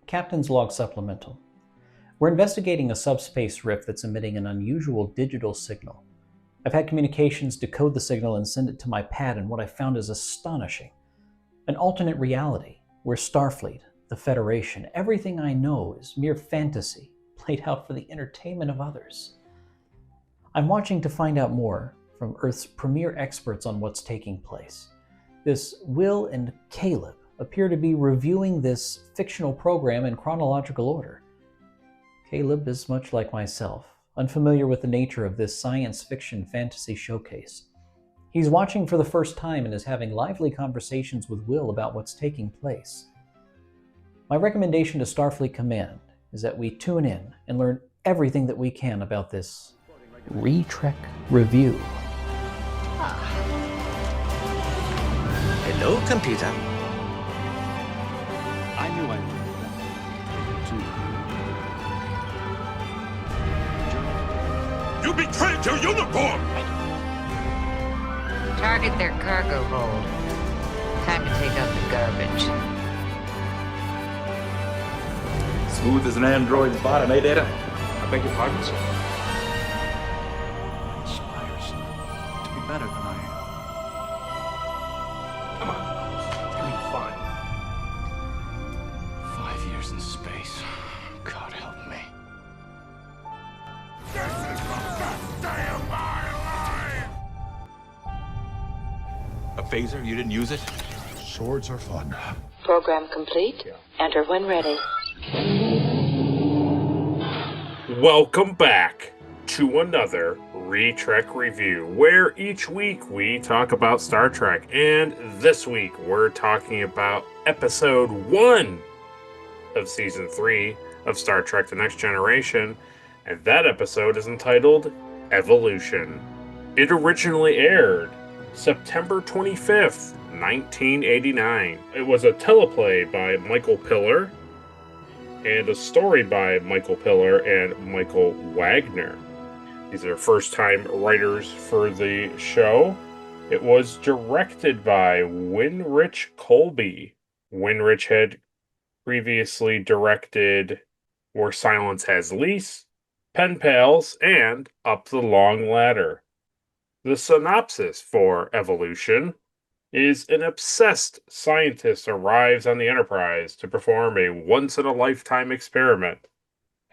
Captain's Log Supplemental. We're investigating a subspace rift that's emitting an unusual digital signal. I've had communications decode the signal and send it to my pad, and what I found is astonishing. An alternate reality, where Starfleet, the Federation, everything I know is mere fantasy, played out for the entertainment of others. I'm watching to find out more from Earth's premier experts on what's taking place. This Will and Caleb appear to be reviewing this fictional program in chronological order. Caleb is much like myself, unfamiliar with the nature of this science fiction fantasy showcase. He's watching for the first time and is having lively conversations with Will about what's taking place. My recommendation to Starfleet Command is that we tune in and learn everything that we can about this Retrek review. Hello, computer. I knew I would. You betrayed your uniform! Target their cargo hold. Time to take out the garbage. Smooth as an android's bottom, eh, Data? I beg your pardon, sir. Aspires to be better than I am. Come on, it's gonna be fun. 5 years in space. God help me. This is the best day of my life! A phaser? You didn't use it? Swords are fun. Program complete. Enter when ready. Welcome back to another Retrek review, where each week we talk about Star Trek, and this week we're talking about episode 1 of season 3 of Star Trek The Next Generation, and that episode is entitled Evolution. It originally aired September 25th, 1989. It was a teleplay by Michael Piller and a story by Michael Piller and Michael Wagner. These are first-time writers for the show. It was directed by Winrich Colby. Winrich had previously directed Where Silence Has Lease, Pen Pals, and Up the Long Ladder. The synopsis for Evolution is an obsessed scientist arrives on the Enterprise to perform a once-in-a-lifetime experiment.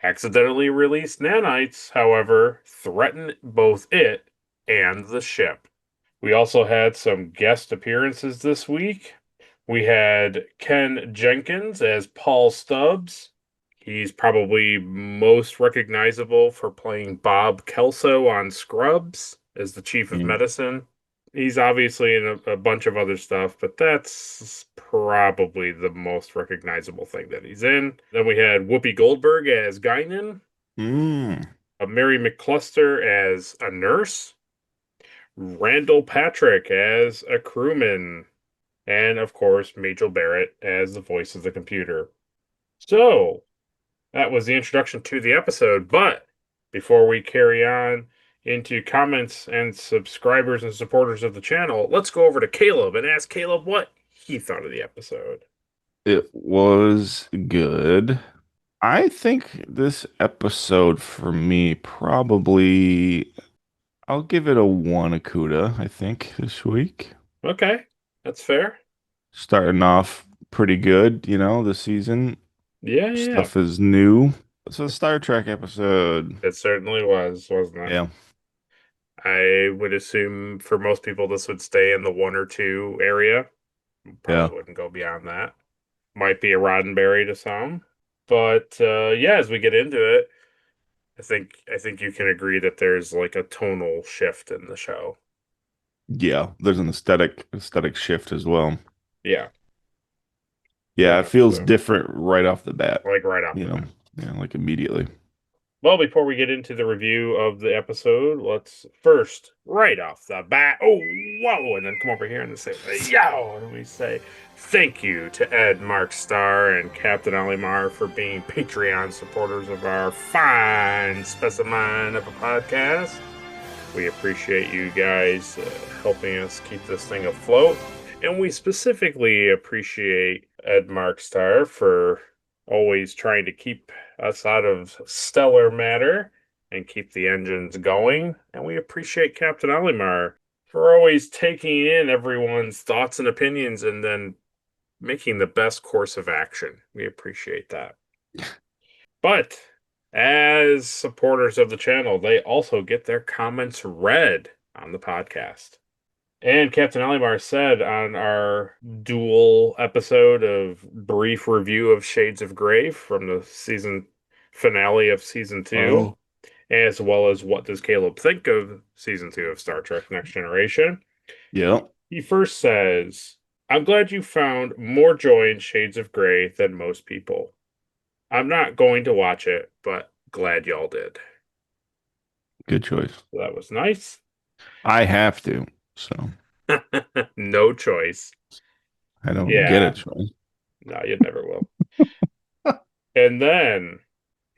Accidentally released nanites, however, threaten both it and the ship. We also had some guest appearances this week. We had Ken Jenkins as Paul Stubbs. He's probably most recognizable for playing Bob Kelso on Scrubs as the Chief of Medicine. He's obviously in a bunch of other stuff, but that's probably the most recognizable thing that he's in. Then we had Whoopi Goldberg as Guinan. Mary McCluster as a nurse. Randall Patrick as a crewman. And, of course, Majel Barrett as the voice of the computer. So, that was the introduction to the episode, but before we carry on into comments and subscribers and supporters of the channel, let's go over to Caleb and ask Caleb what he thought of the episode. It was good. I think this episode for me probably, I'll give it a 1 Akuda, I think, this week. Okay, that's fair. Starting off pretty good, the season. Yeah. Stuff is new. It's a Star Trek episode. It certainly was, wasn't it? Yeah. I would assume for most people this would stay in the 1 or 2 area. Probably wouldn't go beyond that. Might be a Roddenberry to some. But as we get into it, I think you can agree that there's like a tonal shift in the show. Yeah, there's an aesthetic shift as well. Yeah. Yeah, it feels different right off the bat. Like right off the bat. Yeah, like immediately. Well, before we get into the review of the episode, let's first, right off the bat, and then come over here and say, yo, and we say thank you to Ed, Mark Starr, and Captain Olimar for being Patreon supporters of our fine specimen of a podcast. We appreciate you guys helping us keep this thing afloat. And we specifically appreciate Ed Mark Starr for always trying to keep us out of stellar matter and keep the engines going. And we appreciate Captain Olimar for always taking in everyone's thoughts and opinions and then making the best course of action. We appreciate that. But as supporters of the channel, they also get their comments read on the podcast. And Captain Olimar said on our dual episode of brief review of Shades of Grey from the season finale of season 2, as well as what does Caleb think of season 2 of Star Trek Next Generation. Yeah. He first says, I'm glad you found more joy in Shades of Grey than most people. I'm not going to watch it, but glad y'all did. Good choice. So that was nice. I have to, so No choice. I don't get a choice. No, you never will. And then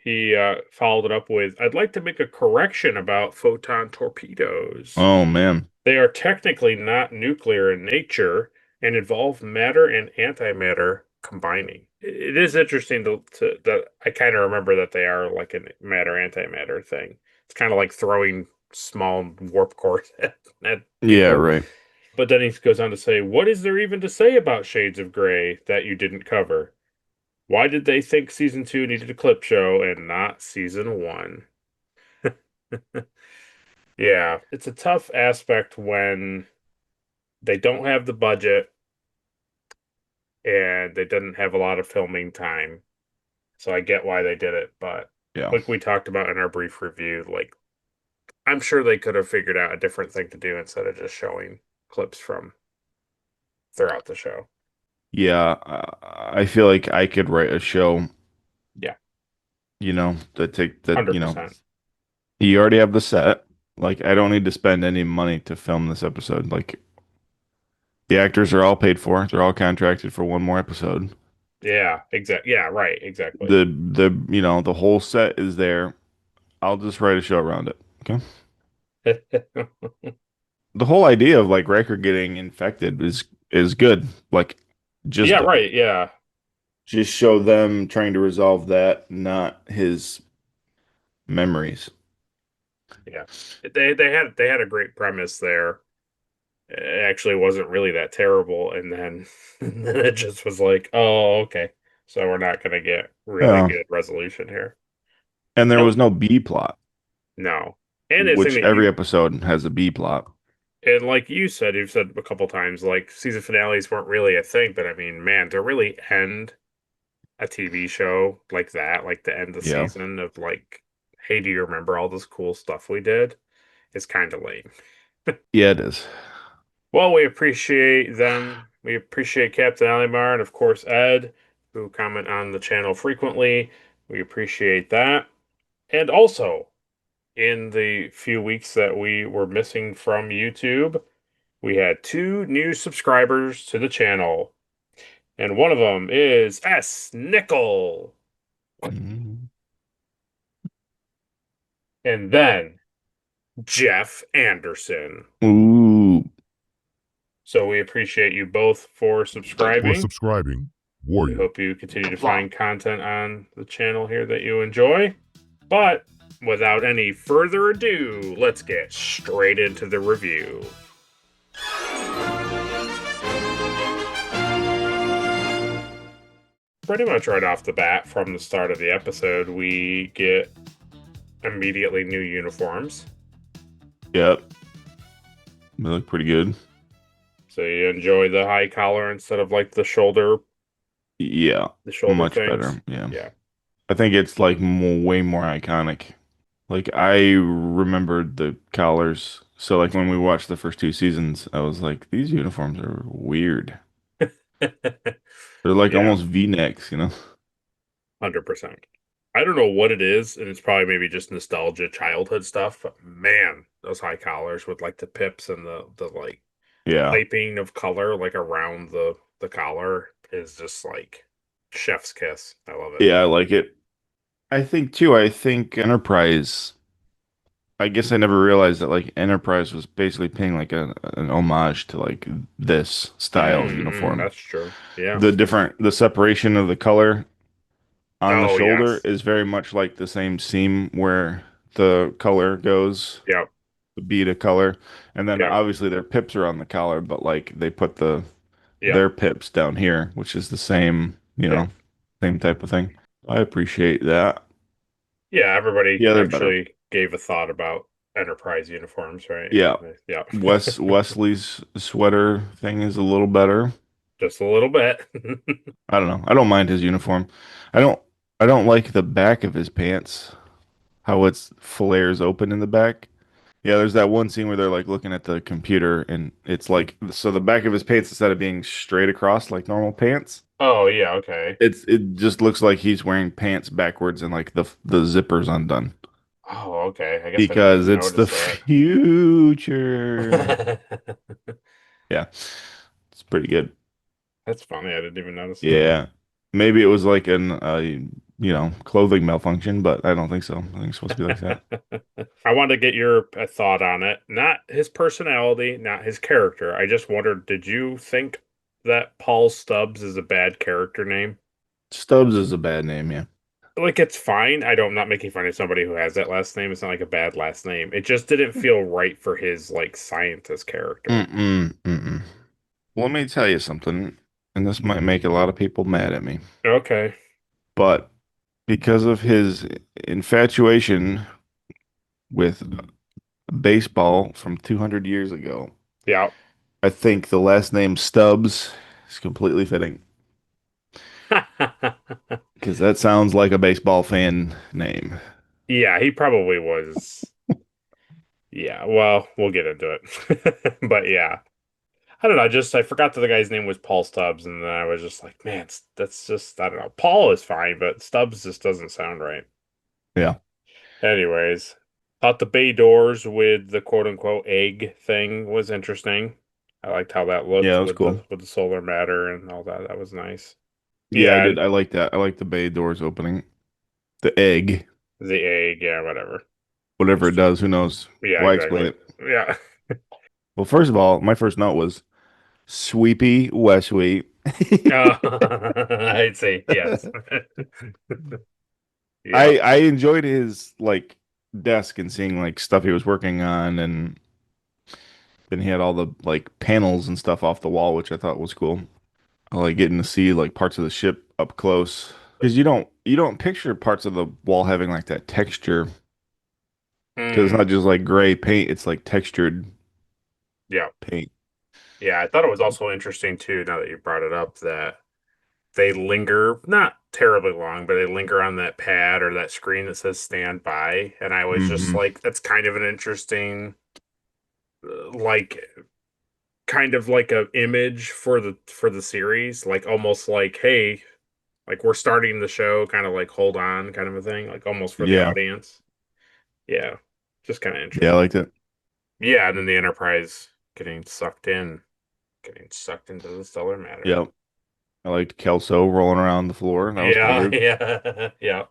he followed it up with, I'd like to make a correction about photon torpedoes. Oh, man. They are technically not nuclear in nature and involve matter and antimatter combining. It is interesting to that I kind of remember that they are like a matter-antimatter thing. It's kind of like throwing small warp cores at Yeah, people. right. But then he goes on to say, what is there even to say about Shades of Grey that you didn't cover? Why did they think season 2 needed a clip show and not season 1? Yeah, it's a tough aspect when they don't have the budget and they didn't have a lot of filming time. So I get why they did it, but Yeah. like we talked about in our brief review, like I'm sure they could have figured out a different thing to do instead of just showing clips from throughout the show. Yeah, I feel like I could write a show. Yeah. You know, that 100%. You already have the set. Like, I don't need to spend any money to film this episode. Like, the actors are all paid for. They're all contracted for one more episode. Yeah, exactly. Yeah, right, exactly. The whole set is there. I'll just write a show around it. Okay. The whole idea of like Riker getting infected is good. Like, just yeah, right. Yeah, just show them trying to resolve that, not his memories. yeah. They had a great premise there. It actually wasn't really that terrible, and then and then it just was like, oh, okay. So we're not gonna get really good resolution here. And there was no B plot, No. And it's which every episode has a B plot. and like you've said a couple times, like season finales weren't really a thing, but I mean, man, to really end a TV show like that, like to end the season of like, hey, do you remember all this cool stuff we did? It's kind of lame. Yeah, it is. Well, we appreciate them. We appreciate Captain Alimar and, of course, Ed, who comment on the channel frequently. We appreciate that. And also, in the few weeks that we were missing from YouTube, we had 2 new subscribers to the channel. And one of them is S. Nickel. Mm-hmm. And then Jeff Anderson. Ooh. So we appreciate you both for subscribing. We Warrior. hope you continue to find content on the channel here that you enjoy. But without any further ado, let's get straight into the review. Pretty much right off the bat, from the start of the episode, we get immediately new uniforms. Yep. They look pretty good. So you enjoy the high collar instead of like the shoulder. Yeah. The shoulder Much things. better. Yeah. Yeah. I think it's like way more iconic. Like, I remembered the collars. So like when we watched the first 2 seasons, I was like, these uniforms are weird. They're like almost V-necks, you know? 100%. I don't know what it is, and it's probably maybe just nostalgia, childhood stuff. But man, those high collars with like the pips and the like piping of color like around the collar is just like chef's kiss. I love it. Yeah, I like it. I think Enterprise. I guess I never realized that like Enterprise was basically paying like an homage to like this style of uniform. That's true. Yeah. The separation of the color on the Oh shoulder yes. is very much like the same seam where the color goes, Yep. the bead of color. And then Yep. obviously their pips are on the collar, but like they put Yep. their pips down here, which is the same, Yep. same type of thing. I appreciate that. Yeah, everybody Yeah, they're better. actually gave a thought about Enterprise uniforms, right? Yeah. Yeah. Wesley's sweater thing is a little better. Just a little bit. I don't know. I don't mind his uniform. I don't I don't like the back of his pants, how it's flares open in the back. Yeah, there's that one scene where they're like looking at the computer and it's like so the back of his pants instead of being straight across like normal pants, Oh yeah, okay. it just looks like he's wearing pants backwards and like the zipper's undone Oh, okay. I guess I didn't because even it's the notice that. future. Yeah, it's pretty good. That's funny. I didn't even notice that. Yeah. Maybe it was like an clothing malfunction, but I don't think so. I think it's supposed to be like that. I want to get your thought on it. Not his personality, not his character. I just wondered, did you think that Paul Stubbs is a bad character name? Stubbs is a bad name, yeah. Like, it's fine. I'm not making fun of somebody who has that last name. It's not like a bad last name. It just didn't feel right for his, like, scientist character. Mm-mm, mm-mm. Well, let me tell you something, and this might make a lot of people mad at me, Okay. but because of his infatuation with baseball from 200 years ago, Yeah. I think the last name Stubbs is completely fitting because that sounds like a baseball fan name. Yeah, he probably was. Yeah, well, we'll get into it. But yeah. I don't know. I forgot that the guy's name was Paul Stubbs, and then I was just like, man, that's just I don't know. Paul is fine, but Stubbs just doesn't sound right. Yeah. Anyways, thought the bay doors with the quote unquote egg thing was interesting. I liked how that Yeah, looked that was with cool. the solar matter and all that. That was nice. Yeah, I Yeah, did. I like that. I like the bay doors opening. The egg, the egg, yeah, whatever. whatever it It's, does, who knows? yeah, Why explain exactly. it? Yeah. Well, first of all, my first note was Sweepy Westweep. I'd say yes. I Yep. I enjoyed his like desk and seeing like stuff he was working on, and then he had all the like panels and stuff off the wall, which I thought was cool. I like getting to see like parts of the ship up close because you don't picture parts of the wall having like that texture because it's Mm, not just like gray paint, it's like textured yeah. paint. Yeah, I thought it was also interesting too, now that you brought it up, that they linger not terribly long, but they linger on that pad or that screen that says stand by. And I was just Hmm. like, that's kind of an interesting, like, kind of like a image for the series, like almost like, hey, like we're starting the show, kind of like hold on, kind of a thing, like almost for the Yeah, audience. Yeah, just kind of yeah, I interesting. liked it. Yeah, and then the Enterprise getting sucked into the stellar matter. Yep. I liked Kelso rolling around the floor. That was pretty Yeah, good. yeah, yeah.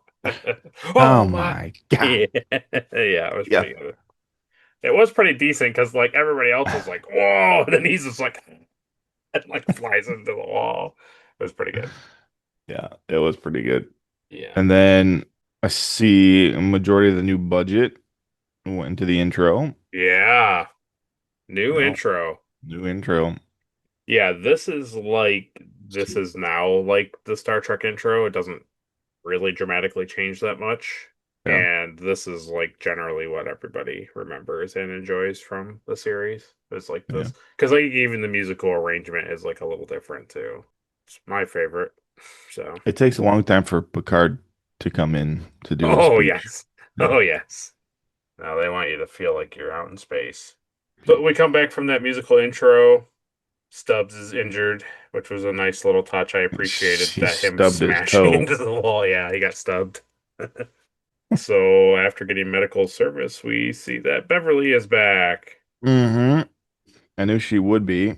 Oh Oh my. my God. Yeah, yeah, it was Yeah. pretty good. It was pretty decent because like everybody else was like, "Whoa!" And then he's just like, and like flies into the wall. It was pretty good. Yeah, it was pretty good. Yeah, And then I see a majority of the new budget went into the intro. yeah. New No, intro. new intro. Yeah, this is now like the Star Trek intro. It doesn't really dramatically change that much. Yeah, And this is like generally what everybody remembers and enjoys from the series. It's like yeah. this because like even the musical arrangement is like a little different too. It's my favorite. So, It takes a long time for Picard to come in to do his oh speech. yes, Yeah. oh yes. Now they want you to feel like you're out in space. So we come back from that musical intro. Stubbs is injured, which was a nice little touch. I appreciated He that him stubbed his smashing toe. into the wall. Yeah, he got stubbed. So after getting medical service, we see that Beverly is back. Hmm. I knew she would be,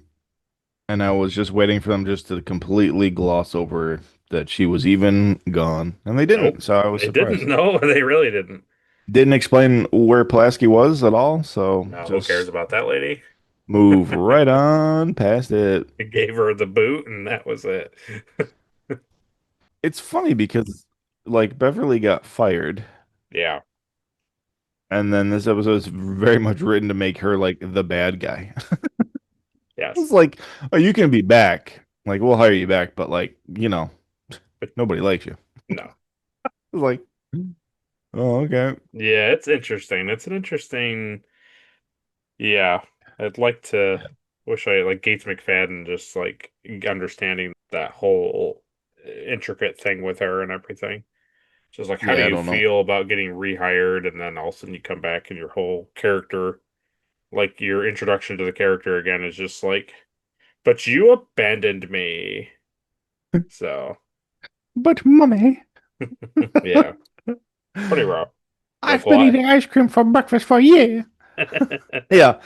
and I was just waiting for them just to completely gloss over that she was even gone, and they Nope, didn't. So I was they didn't. surprised. No, they really didn't. Didn't explain where Pulaski was at all, so Who cares just about that lady? move right on past it. It gave her the boot, and that was it. It's funny because like Beverly got fired, Yeah. and then this episode is very much written to make her like the bad guy. Yes. It's like, oh, you can be back. Like, we'll hire you back, but like, But nobody likes you. no. It's like, oh, okay. Yeah, it's interesting. It's an interesting. Yeah, I'd like to. Wish I like Gates McFadden just like understanding that whole intricate thing with her and everything. Just like, how do Yeah, I you don't know. feel about getting rehired and then all of a sudden you come back and your whole character, like your introduction to the character again, is just like, but you abandoned me. So, But mommy, yeah, pretty rough. Like, I've been what? eating ice cream for breakfast for a year. Yeah.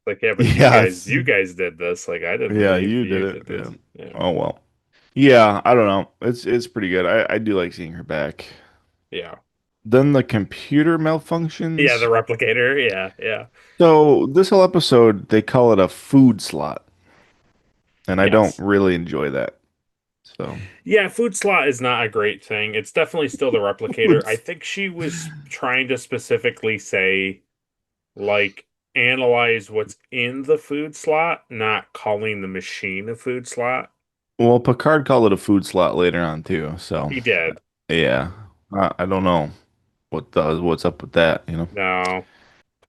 Like, yeah, but Yes. you guys did this. Like, I didn't Yeah, leave. you did You it. did Yeah. this. Yeah, Oh well. Yeah, I don't know. It's pretty good. I do like seeing her back. yeah, Then the computer yeah. The malfunctions. replicator. Yeah, yeah, So this whole episode, they call it a food slot, and I don't yes, really enjoy that. So yeah. Food slot is not a great thing. It's definitely still the replicator. I Foods- think she was trying to specifically say, like, analyze what's in the food slot, not calling the machine a food slot. well, Picard called it a food slot later on too. So He did. yeah, I don't know what's up with that. No,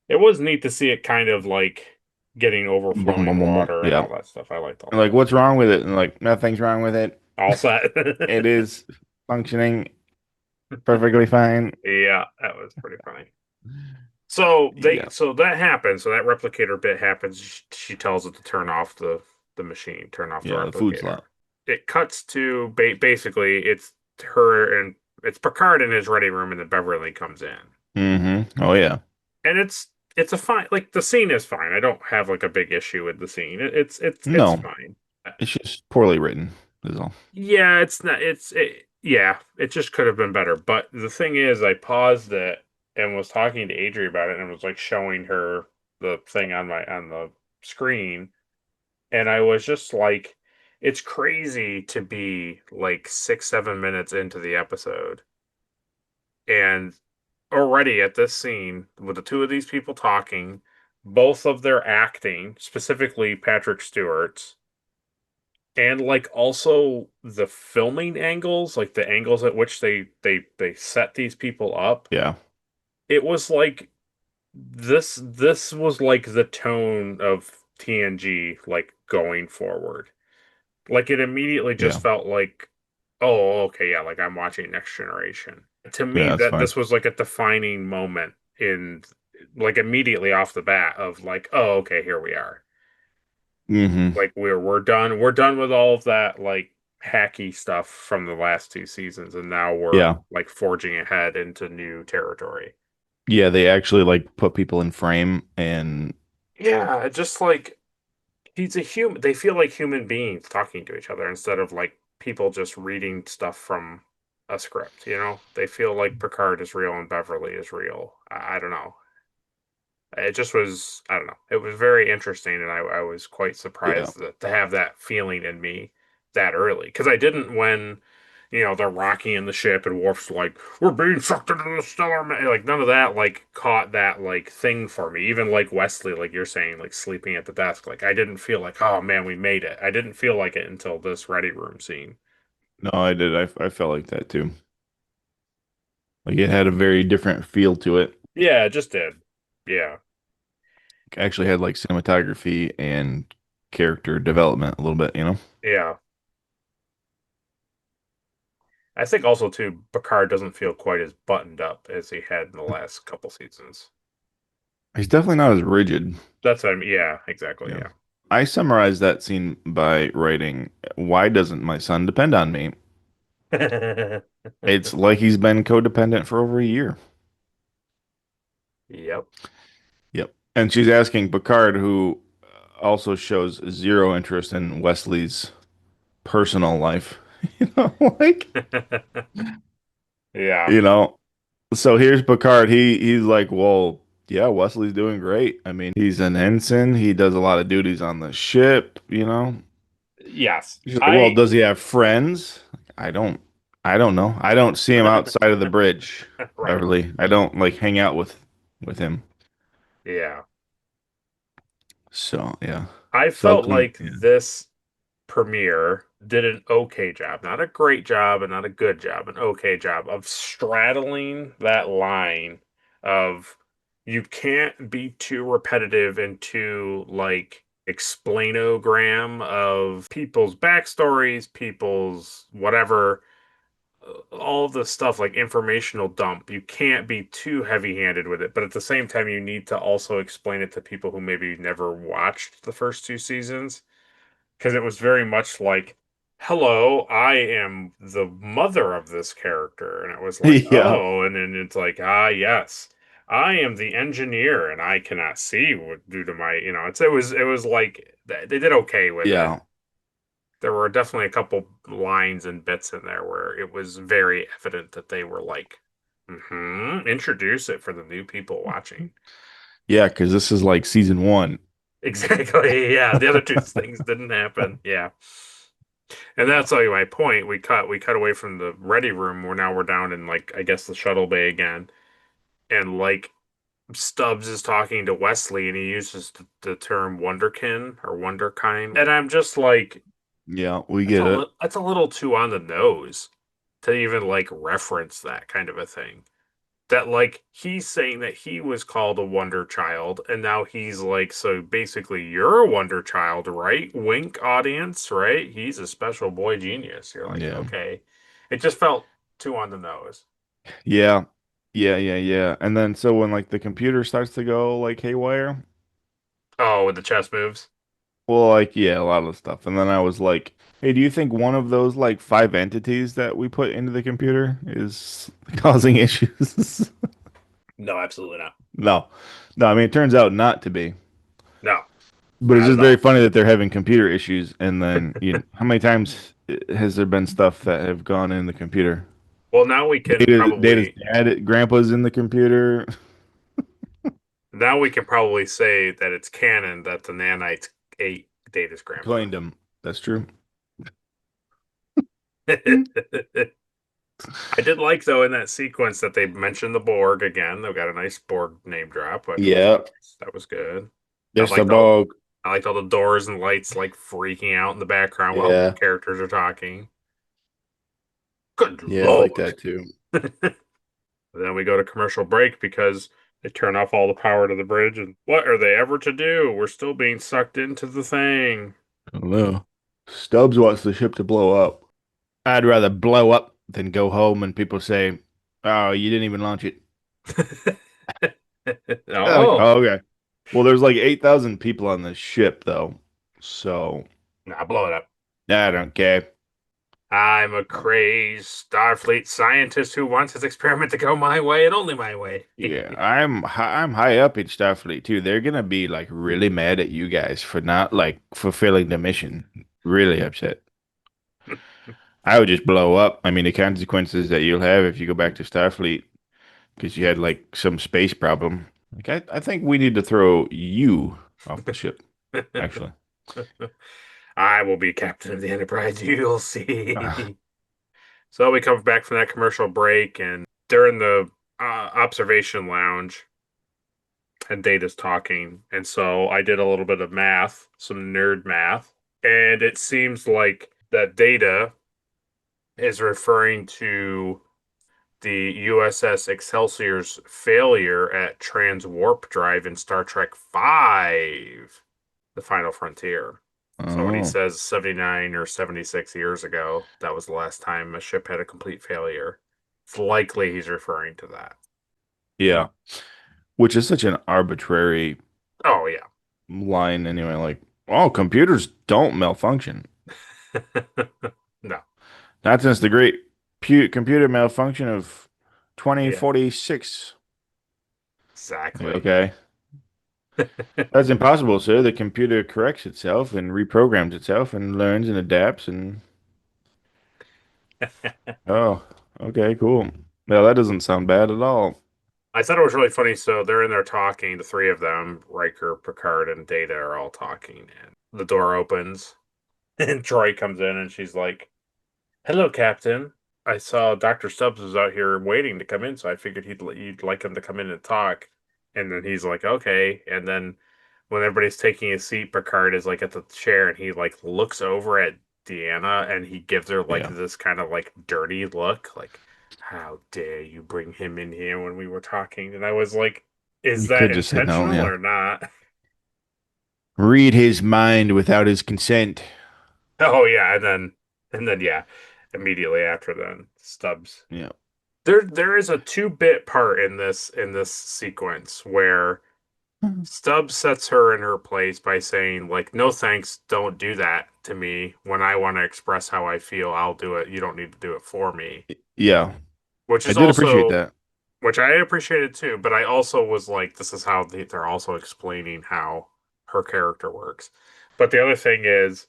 it was neat to see it kind of like getting Boom, boom, overflowing boom, boom. water and Yeah. all that stuff. I liked all And like, that. what's wrong with it? And like, nothing's wrong with it. All set. It is functioning perfectly fine. Yeah, that was pretty funny. So Yeah. so that happens. So that replicator bit happens. She tells it to turn off the machine, turn off the Yeah, the food replicator. slot. It cuts to basically it's her and it's Picard in his ready room, and then Beverly comes in, Mm-hmm. Oh yeah. and it's a fine, like, the scene is fine. I don't have like a big issue with the scene. It's No, fine. it's just poorly written, is all. Yeah, it's not. Yeah, it just could have been better. But the thing is, I paused it and was talking to Adri about it, and was like showing her the thing on the screen, and I was just like, it's crazy to be like 6, 7 minutes into the episode, and already at this scene with the two of these people talking, both of their acting, specifically Patrick Stewart's, and like also the filming angles, like the angles at which they set these people up. Yeah. It was like this was like the tone of TNG, like, going forward. Like, it immediately Yeah. just felt like, oh, okay, yeah, like I'm watching Next Generation. To me, Yeah, that's that fine. this was like a defining moment in, like, immediately off the bat of like, oh, okay, here we are. Mm-hmm. Like, we're done with all of that like hacky stuff from the last two seasons, and now we're Yeah. like forging ahead into new territory. Yeah, they actually like put people in frame and Yeah, just like he's a human. They feel like human beings talking to each other instead of like people just reading stuff from a script. They feel like Picard is real and Beverly is real. I don't know. It just was, I don't know. It was very interesting, and I was quite yeah. surprised to have that feeling in me that early. Because I didn't when, they're rocking in the ship and Worf's like, we're being sucked into the stellar like, none of that, like, caught that, like, thing for me. Even, like, Wesley, like you're saying, like, sleeping at the desk. Like, I didn't feel like, oh, man, we made it. I didn't feel like it until this ready room scene. No, I did. I felt like that too. Like it had a very different feel to it. Yeah, it just did. Yeah. Actually had like cinematography and character development a little bit. Yeah. I think also too, Picard doesn't feel quite as buttoned up as he had in the last couple seasons. He's definitely not as rigid. That's what I mean. Yeah, exactly. Yeah. Yeah. I summarized that scene by writing, "Why doesn't my son depend on me?" It's like he's been codependent for over a year. Yep. Yep. And she's asking Picard, who also shows zero interest in Wesley's personal life. Like, Yeah. you know, so here's Picard. He's like, well, yeah, Wesley's doing great. I mean, he's an ensign. He does a lot of duties on the ship. Yes. She's like, well, I does he have friends? I don't. I don't know. I don't see him outside of the bridge, Right. Beverly. I don't like hang out with him. Yeah. So yeah. I So felt then, like yeah. this premiere did an okay job, not a great job and not a good job, an okay job of straddling that line of you can't be too repetitive and too like explainogram of people's backstories, people's whatever, all the stuff like informational dump. You can't be too heavy-handed with it, but at the same time, you need to also explain it to people who maybe never watched the first two seasons because it was very much like, "Hello, I am the mother of this character," and it was like, Yeah. "Oh," and then it's like, "Ah, yes, I am the engineer, and I cannot see what due to my, it was like they did okay with it. Yeah. There were definitely a couple lines and bits in there where it was very evident that they were like, introduce it for the new people watching. Yeah, because this is like season one. Exactly. Yeah. The other two things didn't happen. Yeah. And that's like my point. We cut away from the ready room where now we're down in like I guess the shuttle bay again. And like Stubbs is talking to Wesley and he uses the term wonderkin or wonderkind. And I'm just like, Yeah, we get it. that's a little too on the nose to even like reference that kind of a thing. That like he's saying that he was called a wonder child, and now he's like, so basically you're a wonder child, right? Wink, audience, right? He's a special boy genius. You're like, Yeah. okay. It just felt too on the nose. Yeah. Yeah. And then so when like the computer starts to go like haywire, Oh, with the chess moves. well, like yeah, a lot of stuff. And then I was like, hey, do you think one of those like five entities that we put into the computer is causing issues? No, absolutely not. No. No, I mean it turns out not to be. No, But it's not just at very all. funny that they're having computer issues and then how many times has there been stuff that have gone in the computer? Well, now we can Data's probably dad, grandpa's in the computer. now we can probably say that it's canon that the nanites ate Data's grandpa. Cleaned him. That's true. I did like though in that sequence that they mentioned the Borg again. They've got a nice Borg name drop, which was Yeah. nice. That was good. I There's the liked all bug. I liked all the doors and lights like freaking out in the background while Yeah. characters are talking. Good Yeah, I like lord. that too. Then we go to commercial break because they turn off all the power to the bridge and what are they ever to do? We're still being sucked into the thing. I don't know. Stubbs wants the ship to blow up. I'd rather blow up than go home and people say, "Oh, you didn't even launch it." Like, Oh, oh, okay. Well, there's like 8,000 people on this ship though. So, nah, blow it up. I don't care. I'm a crazed Starfleet scientist who wants his experiment to go my way and only my way. Yeah, I'm high up in Starfleet too. They're gonna be like really mad at you guys for not like fulfilling the mission. Really upset. I would just blow up. I mean, the consequences that you'll have if you go back to Starfleet because you had like some space problem. Like I think we need to throw you off the ship, actually. I will be captain of the Enterprise. You'll Ah, see. So we come back from that commercial break, and they're in the observation lounge, and Data's talking. And so I did a little bit of math, some nerd math, and it seems like that Data is referring to the USS Excelsior's failure at transwarp drive in Star Trek V, The Final Frontier. So when he oh, says 79 or 76 years ago, that was the last time a ship had a complete failure. It's likely he's referring to that. yeah. Which is such an arbitrary Oh, yeah. line anyway. Like, oh, computers don't malfunction. No. Not since the great computer malfunction of Yeah, 2046. exactly. Okay. That's impossible, sir. The computer corrects itself and reprograms itself and learns and adapts and oh, okay, cool. Well, that doesn't sound bad at all. I thought it was really funny. So they're in there talking, the three of them, Riker, Picard, and Data are all talking, and the door opens, and Troy comes in, and she's like, "Hello, Captain. I saw Dr. Stubbs was out here waiting to come in, so I figured you'd like him to come in and talk. And then he's like, okay. And then when everybody's taking a seat, Picard is like at the chair and he like looks over at Deanna and he gives her like Yeah. this kind of like dirty look, like, how dare you bring him in here when we were talking? And I was like, is You that could just say no, intentional yeah. or not? Read his mind without his consent. Oh yeah, and then yeah, immediately after then, Stubbs. Yeah. There is a two-bit part in this sequence where Stubbs sets her in her place by saying like, "No thanks, don't do that to me. When I want to express how I feel, I'll do it. You don't need to do it for me." Yeah. Which I is did appreciate also that. which I appreciated too, but I also was like, this is how they're also explaining how her character works. But the other thing is,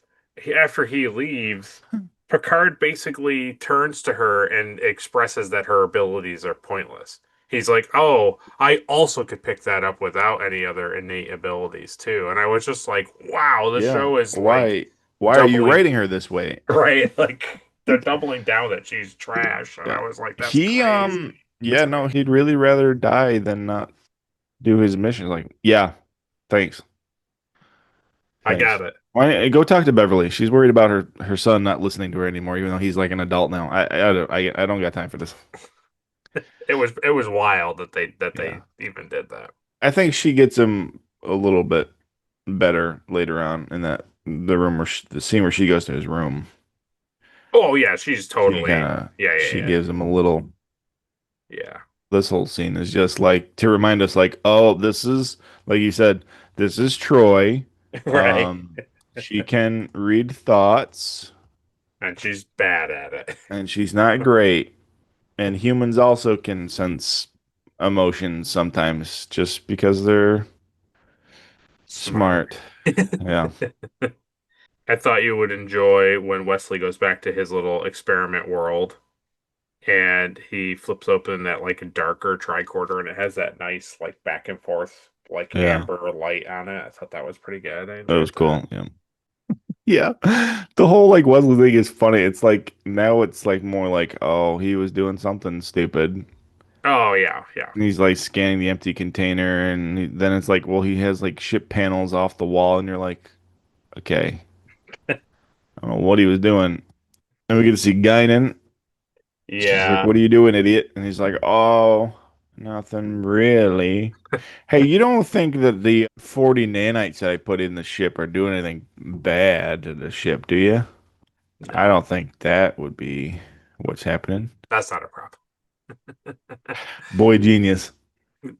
after he leaves, Picard basically turns to her and expresses that her abilities are pointless. He's like, "Oh, I also could pick that up without any other innate abilities too." And I was just like, "Wow, this Yeah. show is like Why are you doubling, writing her this way? right? Like they're doubling down that she's trash." And Yeah. I was like, "That's He crazy." yeah, no, he'd really rather die than not do his mission. Like, yeah, thanks. I Thanks. got it. Why go talk to Beverly? She's worried about her son not listening to her anymore, even though he's like an adult now. I don't got time for this. It was wild that Yeah. they even did that. I think she gets him a little bit better later on in that the room where the scene where she goes to his room. Oh yeah, she's She totally. kind of Yeah, she yeah, gives him a little. yeah. This whole scene is just like to remind us, like, oh, this is like you said, this is Troy. Yeah. Right. She can read thoughts, And she's bad at it. and she's not great. And humans also can sense emotions sometimes just because they're Smart. smart. Yeah. I thought you would enjoy when Wesley goes back to his little experiment world and he flips open that like darker tricorder and it has that nice like back and forth like Yeah. amber light on it. I thought that was pretty good. I That was enjoyed that. cool. Yeah. Yeah. The whole like Wesley thing is funny. It's like now it's like more like, oh, he was doing something stupid. Oh yeah, yeah. And he's like scanning the empty container, and then it's like, well, he has like ship panels off the wall, and you're like, okay, I don't know what he was doing. And we get to see Guinan. She's like, Yeah. what are you doing, idiot? And he's like, oh, nothing really. Hey, you don't think that the 40 nanites that I put in the ship are doing anything bad to the ship, do you? I No, don't think that would be what's happening. that's not a problem. Boy, genius.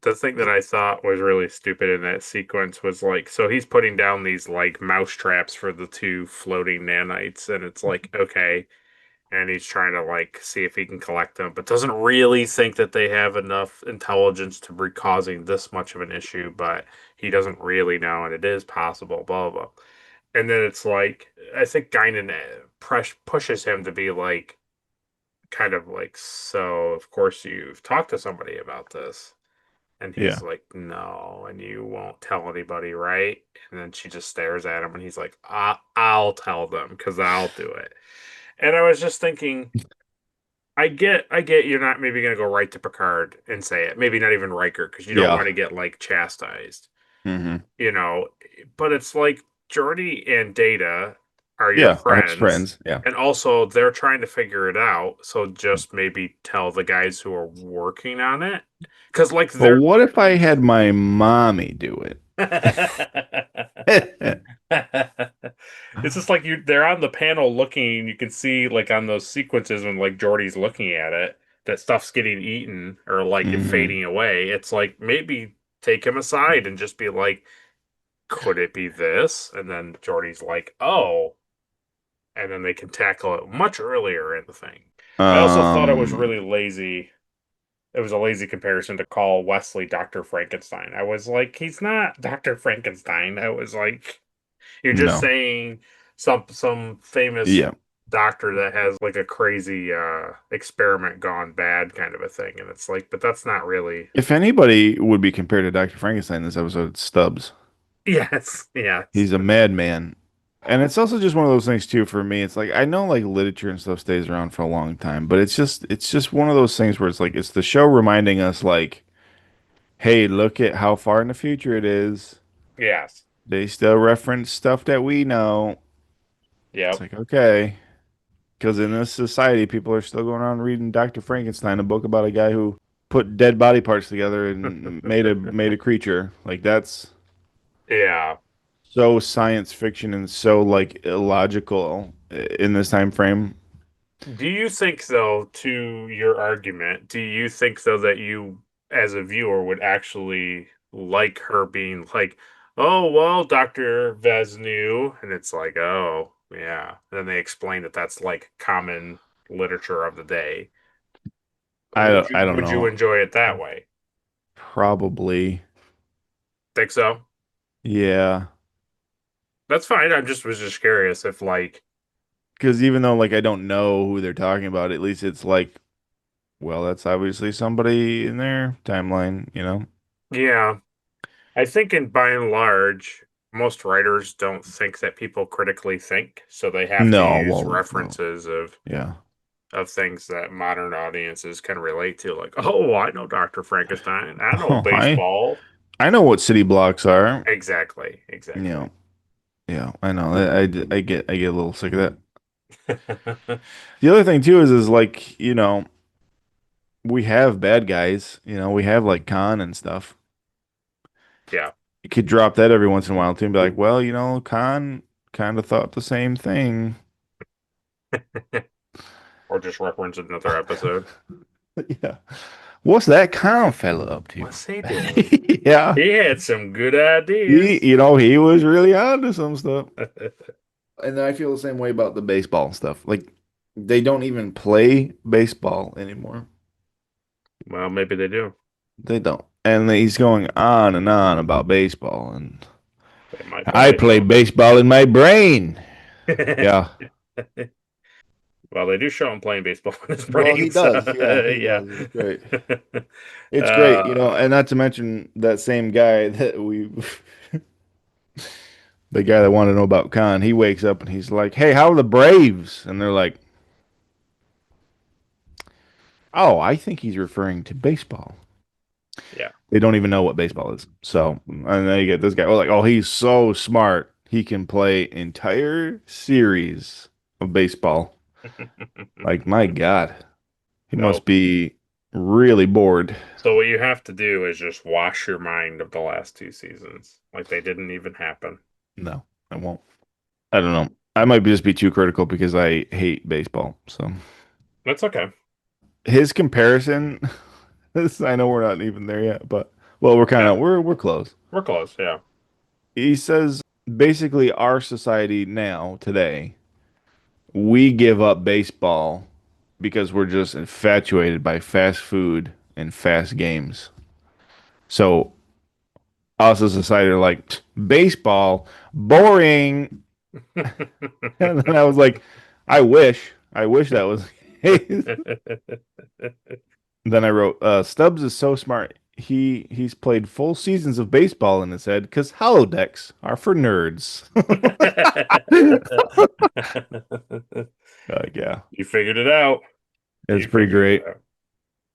The thing that I thought was really stupid in that sequence was like, so he's putting down these like mouse traps for the two floating nanites, and it's like, okay, and he's trying to like see if he can collect them, but doesn't really think that they have enough intelligence to be causing this much of an issue, but he doesn't really know, and it is possible, blah blah. Blah. And then it's like, I think Guinan pushes him to be like, kind of like, so of course you've talked to somebody about this. And Yeah. he's like, no, and you won't tell anybody, right? And then she just stares at him and he's like, I'll tell them because I'll do it. And I was just thinking, I get you're not maybe gonna go right to Picard and say it. Maybe not even Riker, because you don't Yeah. want to get like chastised, Hmm. you know. But it's like Geordi and Data are your Yeah. Our friends. friends. Yeah. And also they're trying to figure it out. So just maybe tell the guys who are working on it. Because like But they're what if I had my mommy do it? it's just like they're on the panel looking, you can see like on those sequences when like Jordy's looking at it, that stuff's getting eaten or like Hmm. fading away. It's like maybe take him aside and just be like, could it be this? And then Jordy's like, oh, and then they can tackle it much earlier in the thing. I also thought it was Um, really lazy. It was a lazy comparison to call Wesley Dr. Frankenstein. I was like, he's not Dr. Frankenstein. I was like, you're just no. saying some famous Yeah. doctor that has like a crazy experiment gone bad kind of a thing. And it's like, but that's not really If anybody would be compared to Dr. Frankenstein in this episode, it's Stubbs. yes, yes. He's a madman. And it's also just one of those things too for me. It's like I know like literature and stuff stays around for a long time, but it's just one of those things where it's like it's the show reminding us like, hey, look at how far in the future it is. Yes. They still reference stuff that we know. It's Yep. like, okay. Because in this society, people are still going around reading Dr. Frankenstein, a book about a guy who put dead body parts together and made a creature. Like that's Yeah. so science fiction and so like illogical in this time frame. Do you think, though, to your argument, do you think, though, that you, as a viewer, would actually like her being like, oh, well, Dr. Vesnu, and it's like, oh, yeah. And then they explain that that's like common literature of the day. I don't Would you know. enjoy it that way? Probably. Think so? Yeah. That's fine. I just was just curious if like Because even though like I don't know who they're talking about, at least it's like, well, that's obviously somebody in their timeline, you know? yeah. I think in by and large, most writers don't think that people critically think, so they have to No, use well, no. references Yeah. of things that modern audiences can relate to, like, oh, I know Dr. Frankenstein, I know Oh, baseball. I know what city blocks are. Exactly, You exactly. know, yeah, I know. I get a little sick of that. The other thing too is like, we have bad guys, we have like Khan and stuff. Yeah. You could drop that every once in a while too and be like, well, Khan kind of thought the same thing. Or just reference another episode. Yeah. What's that Khan fella up to? What's he doing? Yeah. He had some good ideas. He was really onto some stuff. And I feel the same way about the baseball stuff. Like they don't even play baseball anymore. Well, maybe they do. They don't. And he's going on and on about baseball and They might I play play baseball in my brain. though. Yeah. Well, they do show him playing baseball in his Well, he brain, so does. Yeah, he yeah. does. It's great. It's great, Uh, and not to mention that same guy that the guy that wanted to know about Khan, he wakes up and he's like, "Hey, how are the Braves?" And they're like, "Oh, I think he's referring to baseball." yeah. They don't even know what baseball is. So, and then you get this guy, oh, like, "Oh, he's so smart. He can play entire series of baseball." Like, my God, he So, must be really bored. so what you have to do is just wash your mind of the last two seasons, like they didn't even happen. No, I won't. I don't know. I might just be too critical because I hate baseball. So That's okay. his comparison, I know we're not even there yet, but well, we're kind Yeah, of we're close. we're close. Yeah. He says basically our society now today, we give up baseball because we're just infatuated by fast food and fast games. So us as a society are like baseball boring. And then I was like, I wish that was. Then I wrote, Stubbs is so smart. He's played full seasons of baseball in his head because holodecks are for nerds. Yeah, You figured it out. it's You pretty figured great. it out.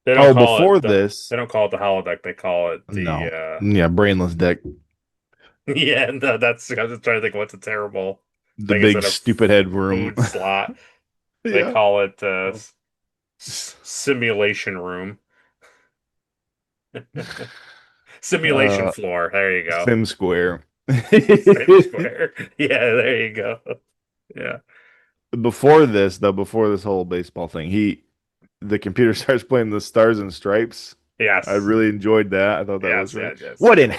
They don't Oh, call before it the this, they don't call it the holodeck. They call it no, the yeah, brainless deck, yeah. No, that's I was just trying to think what's a terrible the thing big instead of stupid head room. food slot. They Yeah, call it simulation room. Simulation uh, floor. There you go. Sim Square. Same square. Yeah, there you go. Yeah. Before this, though, before this whole baseball thing, the computer starts playing the Stars and Stripes. I Yes. really enjoyed that. I thought that was Yes, really yes, yes. what in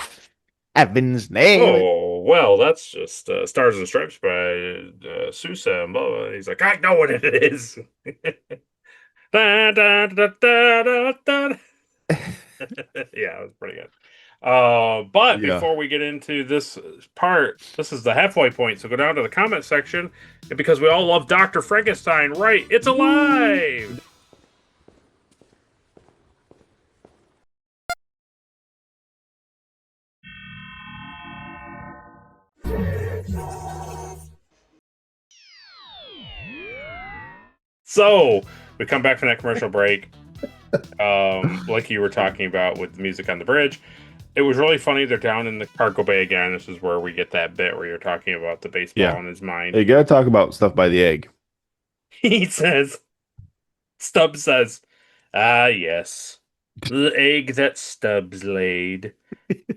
heaven's name? Oh, well, that's just Stars and Stripes by Sousa and blah, blah. He's like, I know what it is. Da, da, da, da, da, da. Yeah, it was pretty good. But Yeah. before we get into this part, this is the halfway point. So go down to the comment section. And because we all love Dr. Frankenstein, right? It's alive! So we come back from that commercial break. Like you were talking about with the music on the bridge. It was really funny. They're down in the cargo bay again. This is where we get that bit where you're talking about the baseball in his mind. You gotta talk about stuff by the egg. He says, Stubbs says, "Ah, yes, the egg that Stubbs laid."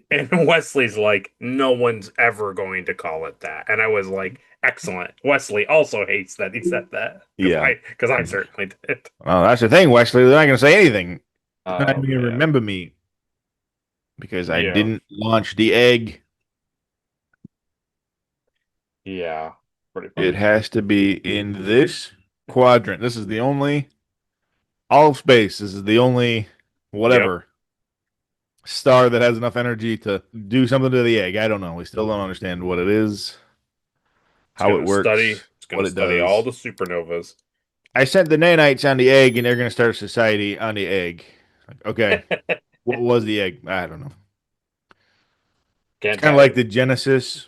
And Wesley's like, "No one's ever going to call it that." And I was like, "Excellent." Wesley also hates that he said that. Yeah. Because I certainly did. Well, that's the thing, Wesley. They're not gonna say anything. Oh, They're not gonna man. remember me because I Yeah. didn't launch the egg. Yeah. Pretty funny. It has to be in this quadrant. This is the only all of space. This is the only whatever star that has enough energy to do something to the egg. I don't know. We still don't understand what it is, how it works, It's going what to it study does. all the supernovas. I sent the nanites on the egg, and they're going to start a society on the egg. Okay. What was the egg? I don't know. Can't It's kind tell of like you. the Genesis,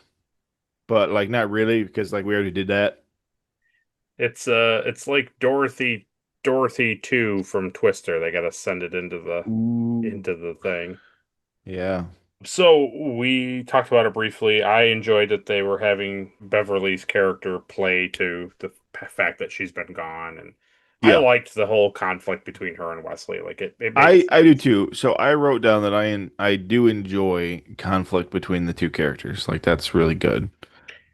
but like not really because like we already did that. It's like Dorothy 2 from Twister. They got to send it into the thing. Yeah. So we talked about it briefly. I enjoyed that they were having Beverly's character play to the fact that she's been gone, and I Yeah. liked the whole conflict between her and Wesley. Like it made I do too. So I wrote down that I do enjoy conflict between the two characters. Like that's really good.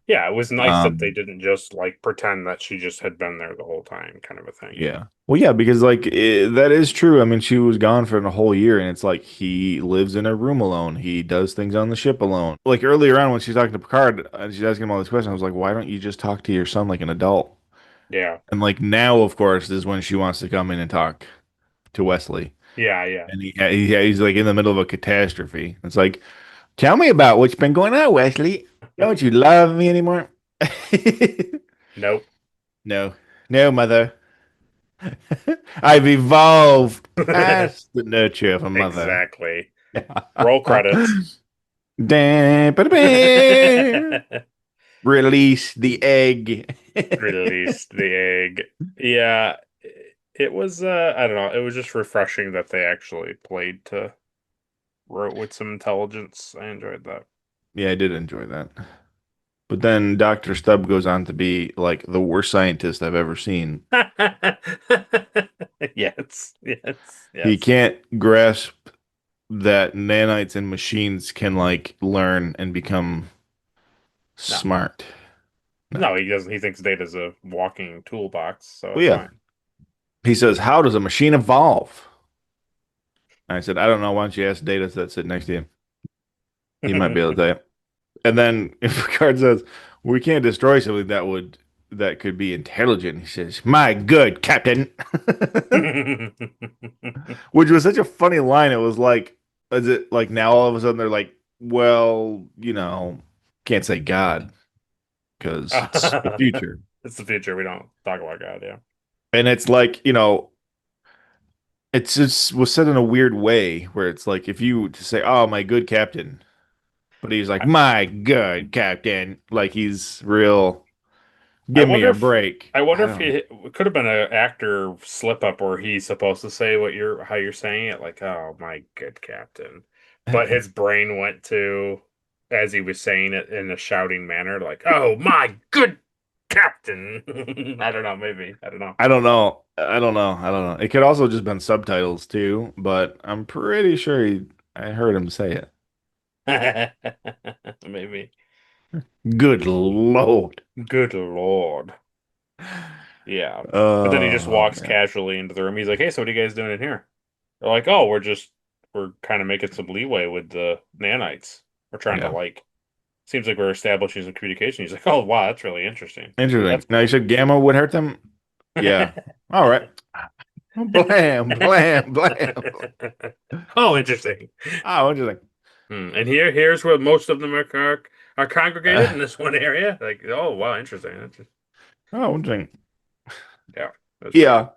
yeah, it was nice that they Um, didn't just like pretend that she just had been there the whole time, kind of a thing. yeah. Well, yeah, because like that is true. I mean, she was gone for a whole year, and it's like he lives in a room alone. He does things on the ship alone. Like earlier on when she's talking to Picard, and she's asking him all these questions. I was like, why don't you just talk to your son like an adult? Yeah, And like now, of course, is when she wants to come in and talk to Wesley. yeah. And he's like in the middle of a catastrophe. It's like, tell me about what's been going on, Wesley. Don't you love me anymore? Nope. No, no, mother. I've evolved past the nurture of a mother. Exactly. Roll credits. Release the egg. Released the egg. Yeah, it was. I don't know. It was just refreshing that they actually played to wrote with some intelligence. I enjoyed that. Yeah, I did enjoy that. But then Dr. Stubb goes on to be like the worst scientist I've ever seen. Yes. He can't grasp that nanites and machines can like learn and become smart. No, he doesn't. He thinks Data's a walking toolbox, so Well, it's yeah. fine. He says, "How does a machine evolve?" I said, "I don't know. Why don't you ask Data that's sitting next to you? He might be able to tell you." And then if Picard says, "We can't destroy something that could be intelligent," he says, "My good Captain," which was such a funny line. It was like, is it like now all of a sudden they're like, well, can't say God because it's the future. It's the future. We don't talk about God, yeah. And it's like, it's just was said in a weird way where it's like if you to say, "Oh, my good captain," but he's like, "My good captain," like he's real. Give me a break. I wonder if it could have been an actor slip up where he's supposed to say how you're saying it, like, "Oh, my good captain," but his brain went to as he was saying it in a shouting manner, like, "Oh, my good captain." I don't know, maybe. I don't know. I don't know. I don't know. It could also just been subtitles too, but I'm pretty sure I heard him say it. Maybe. Good Lord. Good Lord. Yeah. But then he just walks man. casually into the room. He's like, "Hey, so what are you guys doing in here?" They're like, "Oh, we're kind of making some leeway with the nanites. We're trying to seems like we're establishing some communication." He's like, "Oh, wow, that's really interesting." Interesting. That's Now you said Gamma would hurt them? Yeah. All right. Blam, blam, blam. Oh, interesting. Oh, interesting. And here's where most of them are congregated in this one area. Like, oh, wow, interesting. Oh, interesting. Yeah. Yeah.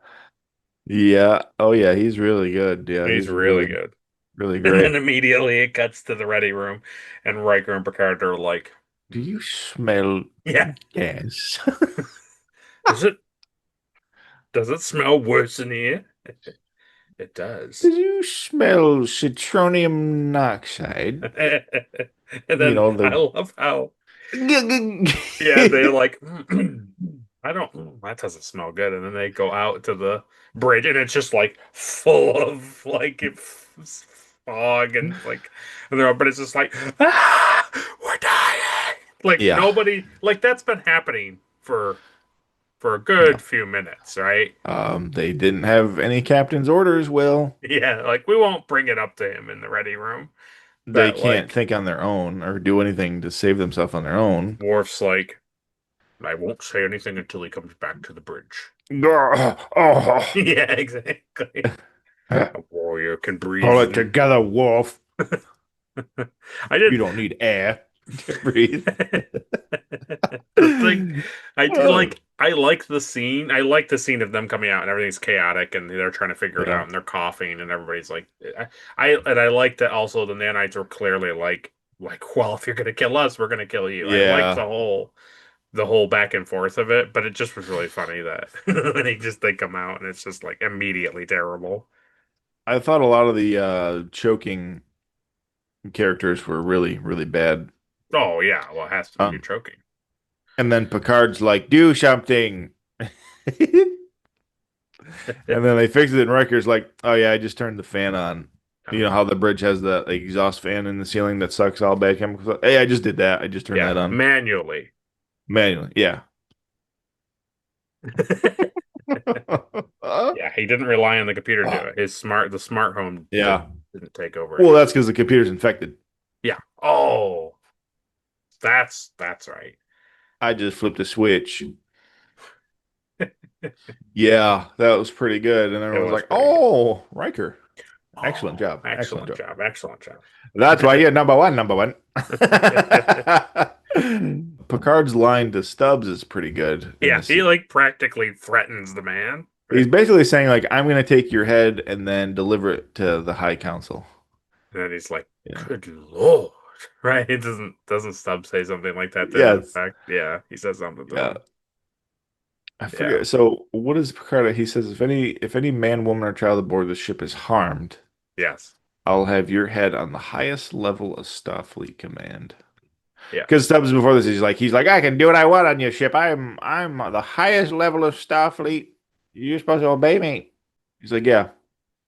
Yeah. Oh, yeah. He's really good. Yeah. He's really good. Really And great. then immediately it cuts to the ready room, and Riker and Picard are like, Do you smell "Yeah, gas? does Does it smell worse in here? It does. Did you smell citronium monoxide? And You then know, I the love how, yeah, they're like, I don't, that doesn't smell good. And then they go out to the bridge and it's just like full of like fog and like, but it's just like, we're dying. Like Yeah. nobody, like that's been happening for a Yeah. good few minutes, right? They didn't have any captain's orders, Will. Yeah, like we won't bring it up to him in the ready room. They That can't like think on their own or do anything to save themselves on their own. Worf's like, I won't say anything until he comes back to the bridge. Oh, Yeah, exactly. A warrior can pull it breathe. together, Wolf. I did. You don't need air to breathe. The thing, I did like. I like the scene. I like the scene of them coming out and everything's chaotic and they're trying to figure it Yeah. out and they're coughing and everybody's like, I like that also the nanites were clearly like, well, if you're gonna kill us, we're gonna kill you. I like Yeah. the whole back and forth of it, but it just was really funny that when they come out and it's just like immediately terrible. I thought a lot of the choking characters were really, really bad. Oh yeah, well it has to be Um, choking. and then Picard's like, do something. And then they fix it, and Riker's like, oh, yeah, I just turned the fan on. You know how the bridge has the like, exhaust fan in the ceiling that sucks all bad chemicals out? Hey, I just did that. I just turned Yeah, that on. manually. Manually. Yeah. Yeah, he didn't rely on the computer to do it. The smart home Yeah. didn't take over. Well, that's because the computer's infected. Yeah. Oh, that's right. I just flipped a switch. Yeah, that was pretty good. And everyone was was like, pretty good. oh, Riker. Excellent job. Excellent job. Excellent job. That's why you're number one, number one. Picard's line to Stubbs is pretty good. Yeah, he like practically threatens the man. He's basically saying, like, I'm going to take your head and then deliver it to the High Council. And then he's like, Yeah. "Good Lord!" Right? It doesn't Stubbs say something like that? To Yes. in fact, yeah, he says something to Yeah. him. I forget. Yeah. So what is Picard? He says, if any man, woman, or child aboard the ship is harmed, Yes. I'll have your head on the highest level of Starfleet Command. Yeah. Because Stubbs before this, he's like, I can do what I want on your ship. I'm the highest level of Starfleet. You're supposed to obey me. He's like, yeah,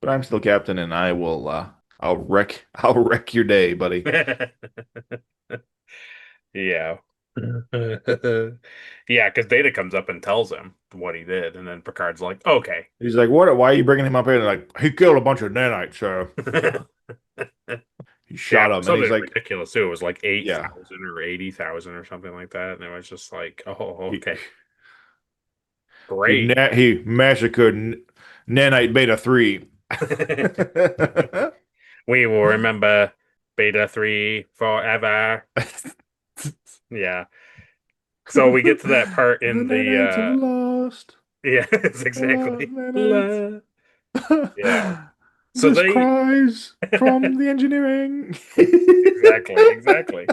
but I'm still captain, and I will. I'll wreck your day, buddy. Yeah. Yeah, because Data comes up and tells him what he did, and then Picard's like, "Okay." He's like, what? Why are you bringing him up here? And like, he killed a bunch of nanites, sir. He shot him, and something he's like, ridiculous too. It was like Yeah. 8,000 or 80,000 or something like that, and it was just like, "Oh, okay, great." he massacred nanite beta 3. We will remember Beta 3 forever. Yeah. So we get to that part in the nanites have the lost. yeah, it's exactly. Nanites. Yeah. So This they cries from the engineering. exactly.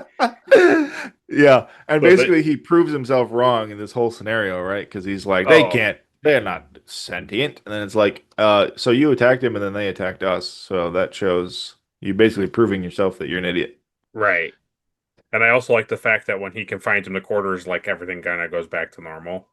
Yeah, and So basically he proves himself wrong in this whole scenario, right? Because he's like, they're not sentient, and then it's like, so you attacked him, and then they attacked us, so that shows you basically proving yourself that you're an idiot. Right. And I also like the fact that when he confines him to quarters, like everything kind of goes back to normal.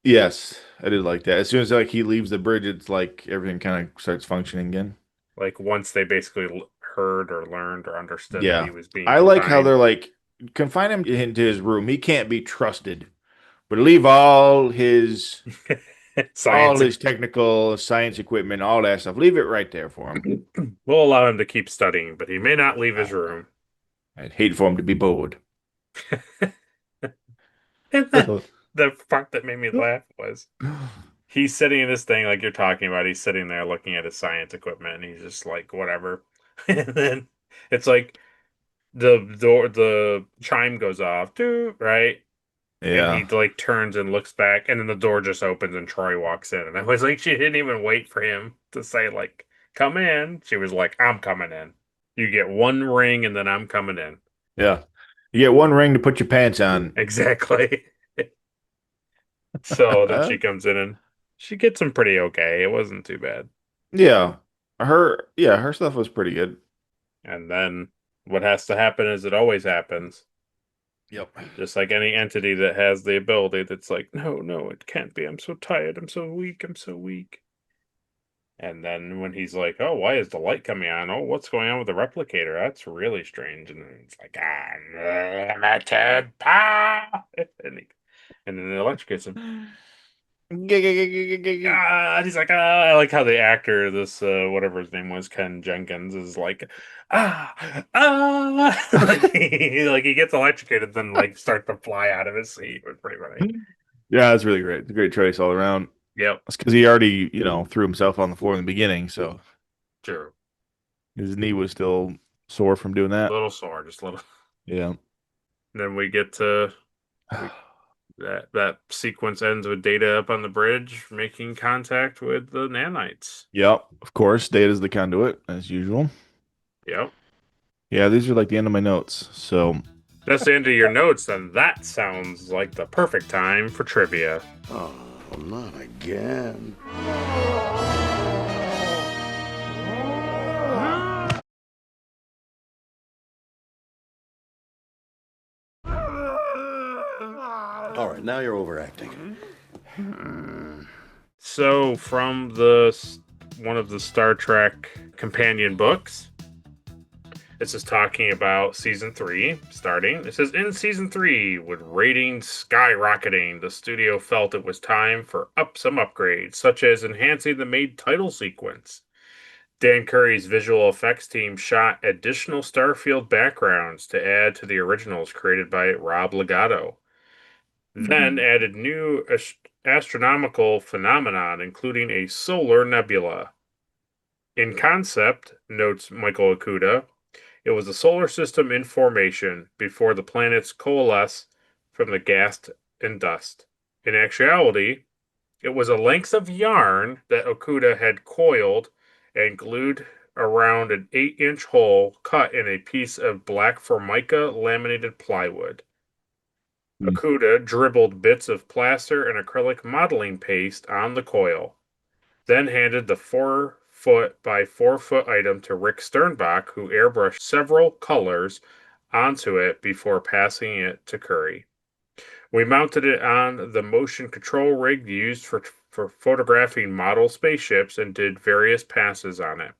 Yes, I did like that. As soon as like he leaves the bridge, it's like everything kind of starts functioning again. Like once they basically heard or learned or understood that he was being I like how confined. they're like, confine him into his room. He can't be trusted, but leave all his technical science equipment, all that stuff. Leave it right there for him. We'll allow him to keep studying, but he may not leave his room. I'd hate for him to be bored. And the part that made me laugh was he's sitting in this thing like you're talking about. He's sitting there looking at his science equipment, and he's just like, whatever. And then it's like the chime goes off, right? Yeah. And he like turns and looks back, and then the door just opens and Troy walks in. And I was like, she didn't even wait for him to say like, come in. She was like, I'm coming in. You get one ring, and then I'm coming in. Yeah. You get one ring to put your pants on. Exactly. So then she comes in and She gets him pretty okay. It wasn't too bad. Her stuff was pretty good. And then what has to happen is it always happens. Yep. Just like any entity that has the ability that's like, no, no, it can't be. I'm so tired. I'm so weak. I'm so weak. And then when he's like, oh, why is the light coming on? Oh, what's going on with the replicator? That's really strange. And then it's like, limited power. And then it electrocutes him. And he's like, I like how the actor, this whatever his name was, Ken Jenkins, is like, like he gets electrocuted, then like starts to fly out of his seat. It was pretty funny. Yeah, that's really great. It's a great choice all around. Yep, That's because he already, threw himself on the floor in the beginning, so true. his knee was still sore from doing A that. little sore, just a little. Yeah. Then we get to that sequence ends with Data up on the bridge making contact with the nanites. Yep. Of course, Data's the conduit, as usual. Yep. Yeah, these are like the end of my notes. So That's the end of your notes, then that sounds like the perfect time for trivia. Oh, not again. All right, now you're overacting. So, from one of the Star Trek companion books, this is talking about season 3 starting. It says, in season 3, with ratings skyrocketing, the studio felt it was time for some upgrades, such as enhancing the main title sequence. Dan Curry's visual effects team shot additional Starfield backgrounds to add to the originals created by Rob Legato. Then added new astronomical phenomenon, including a solar nebula. In concept, notes Michael Okuda, it was a solar system in formation before the planets coalesce from the gas and dust. In actuality, it was a length of yarn that Okuda had coiled and glued around an 8-inch hole cut in a piece of black formica laminated plywood. Okuda dribbled bits of plaster and acrylic modeling paste on the coil, then handed the 4-foot by 4-foot item to Rick Sternbach, who airbrushed several colors onto it before passing it to Curry. We mounted it on the motion control rig used for photographing model spaceships and did various passes on it,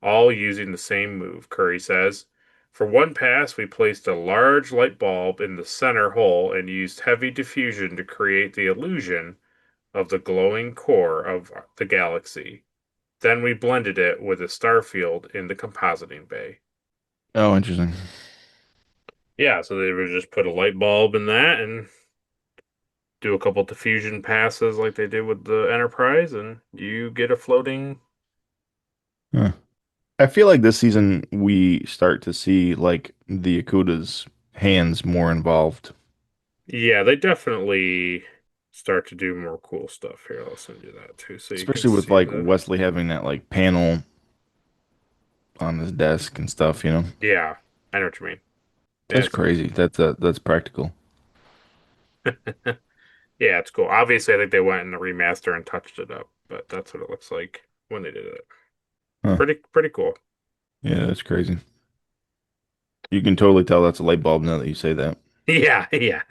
all using the same move, Curry says. For one pass, we placed a large light bulb in the center hole and used heavy diffusion to create the illusion of the glowing core of the galaxy. Then we blended it with a starfield in the compositing bay. Oh, interesting. Yeah, so they would just put a light bulb in that and do a couple diffusion passes like they did with the Enterprise, and you get a floating. Huh. I feel like this season we start to see like the Akuda's hands more involved. Yeah, they definitely start to do more cool stuff here. I'll send you that too, so you can Especially with see like the. Wesley having that like panel on his desk and stuff. Yeah, I know what you mean. Yeah, That's crazy. That's practical. yeah, it's cool. Obviously, I think they went in the remaster and touched it up, but that's what it looks like when they did it. Huh. Pretty cool. Yeah, that's crazy. You can totally tell that's a light bulb now that you say that. Yeah, yeah.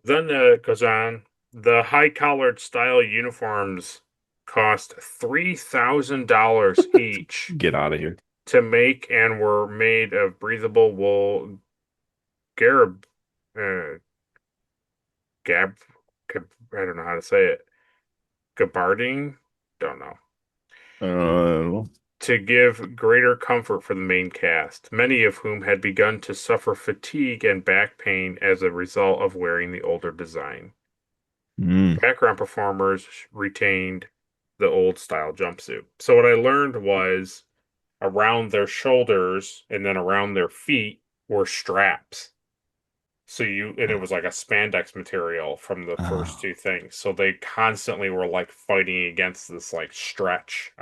Then goes on. The high-collared style uniforms cost $3,000 each Get out of here. to make and were made of breathable wool garb, uh, I don't know how to say it. Gabardine? Don't know. Uh, To give greater comfort for the main cast, many of whom had begun to suffer fatigue and back pain as a result of wearing the older design. mm, Background performers retained the old style jumpsuit. So what I learned was around their shoulders and then around their feet were straps. And it was like a spandex material from the first oh, two things. So they constantly were like fighting against this like stretch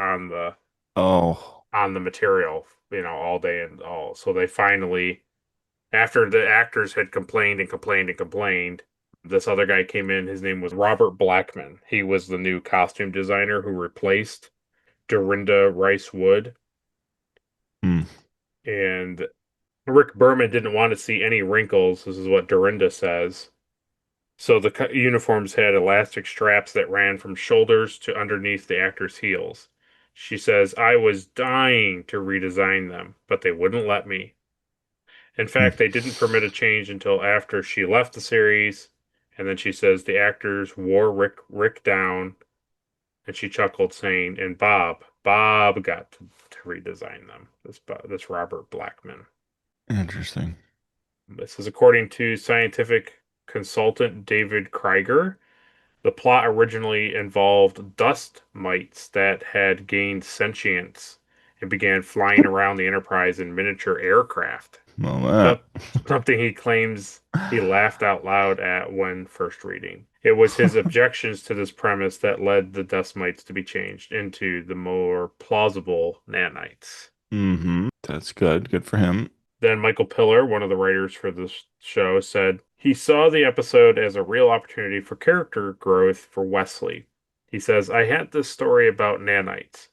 oh, on the material, all day and all. So they finally, after the actors had complained and complained and complained, This other guy came in. His name was Robert Blackman. He was the new costume designer who replaced Dorinda Rice Wood. Hmm. And Rick Berman didn't want to see any wrinkles. This is what Dorinda says. So the uniforms had elastic straps that ran from shoulders to underneath the actors' heels. She says, I was dying to redesign them, but they wouldn't let me. In Hmm. fact, they didn't permit a change until after she left the series. And then she says the actors wore Rick down, and she chuckled, saying, "And Bob got to redesign them." This Robert Blackman. Interesting. This is according to scientific consultant David Krieger. The plot originally involved dust mites that had gained sentience and began flying around the Enterprise in miniature aircraft. Well, So- that. Something he claims he laughed out loud at when first reading. It was his objections to this premise that led the dust mites to be changed into the more plausible nanites. Mm-hmm. That's good. Good for him. Then Michael Piller, one of the writers for this show, said he saw the episode as a real opportunity for character growth for Wesley. He says, I had this story about nanites.